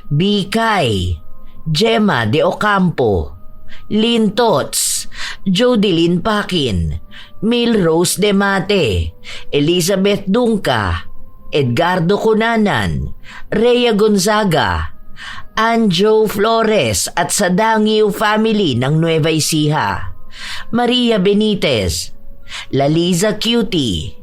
Bikay, Gemma de Ocampo, Lynn Tots, Jodeline Pakin, Milrose De Mate, Elizabeth Dunca, Edgardo Cunanan, Rhea Gonzaga, Anjo Flores at sa Dangiw family ng Nueva Ecija, Maria Benitez, Laliza Cutie.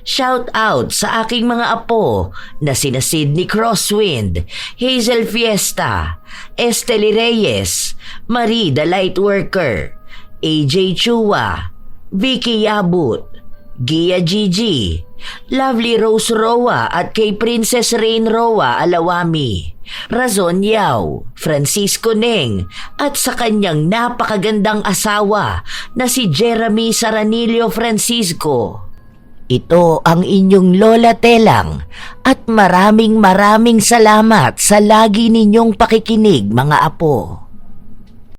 Shout out sa aking mga apo na sina Sydney Crosswind, Hazel Fiesta, Estely Reyes, Marie the Lightworker, AJ Chua, Vicky Yabut, Gia Gigi, Lovely Rose Roa at kay Princess Rain Roa Alawami, Razon Yao, Francisco Neng at sa kanyang napakagandang asawa na si Jeremy Saranillo Francisco. Ito ang inyong Lola Telang at maraming salamat sa lagi ninyong pakikinig mga apo.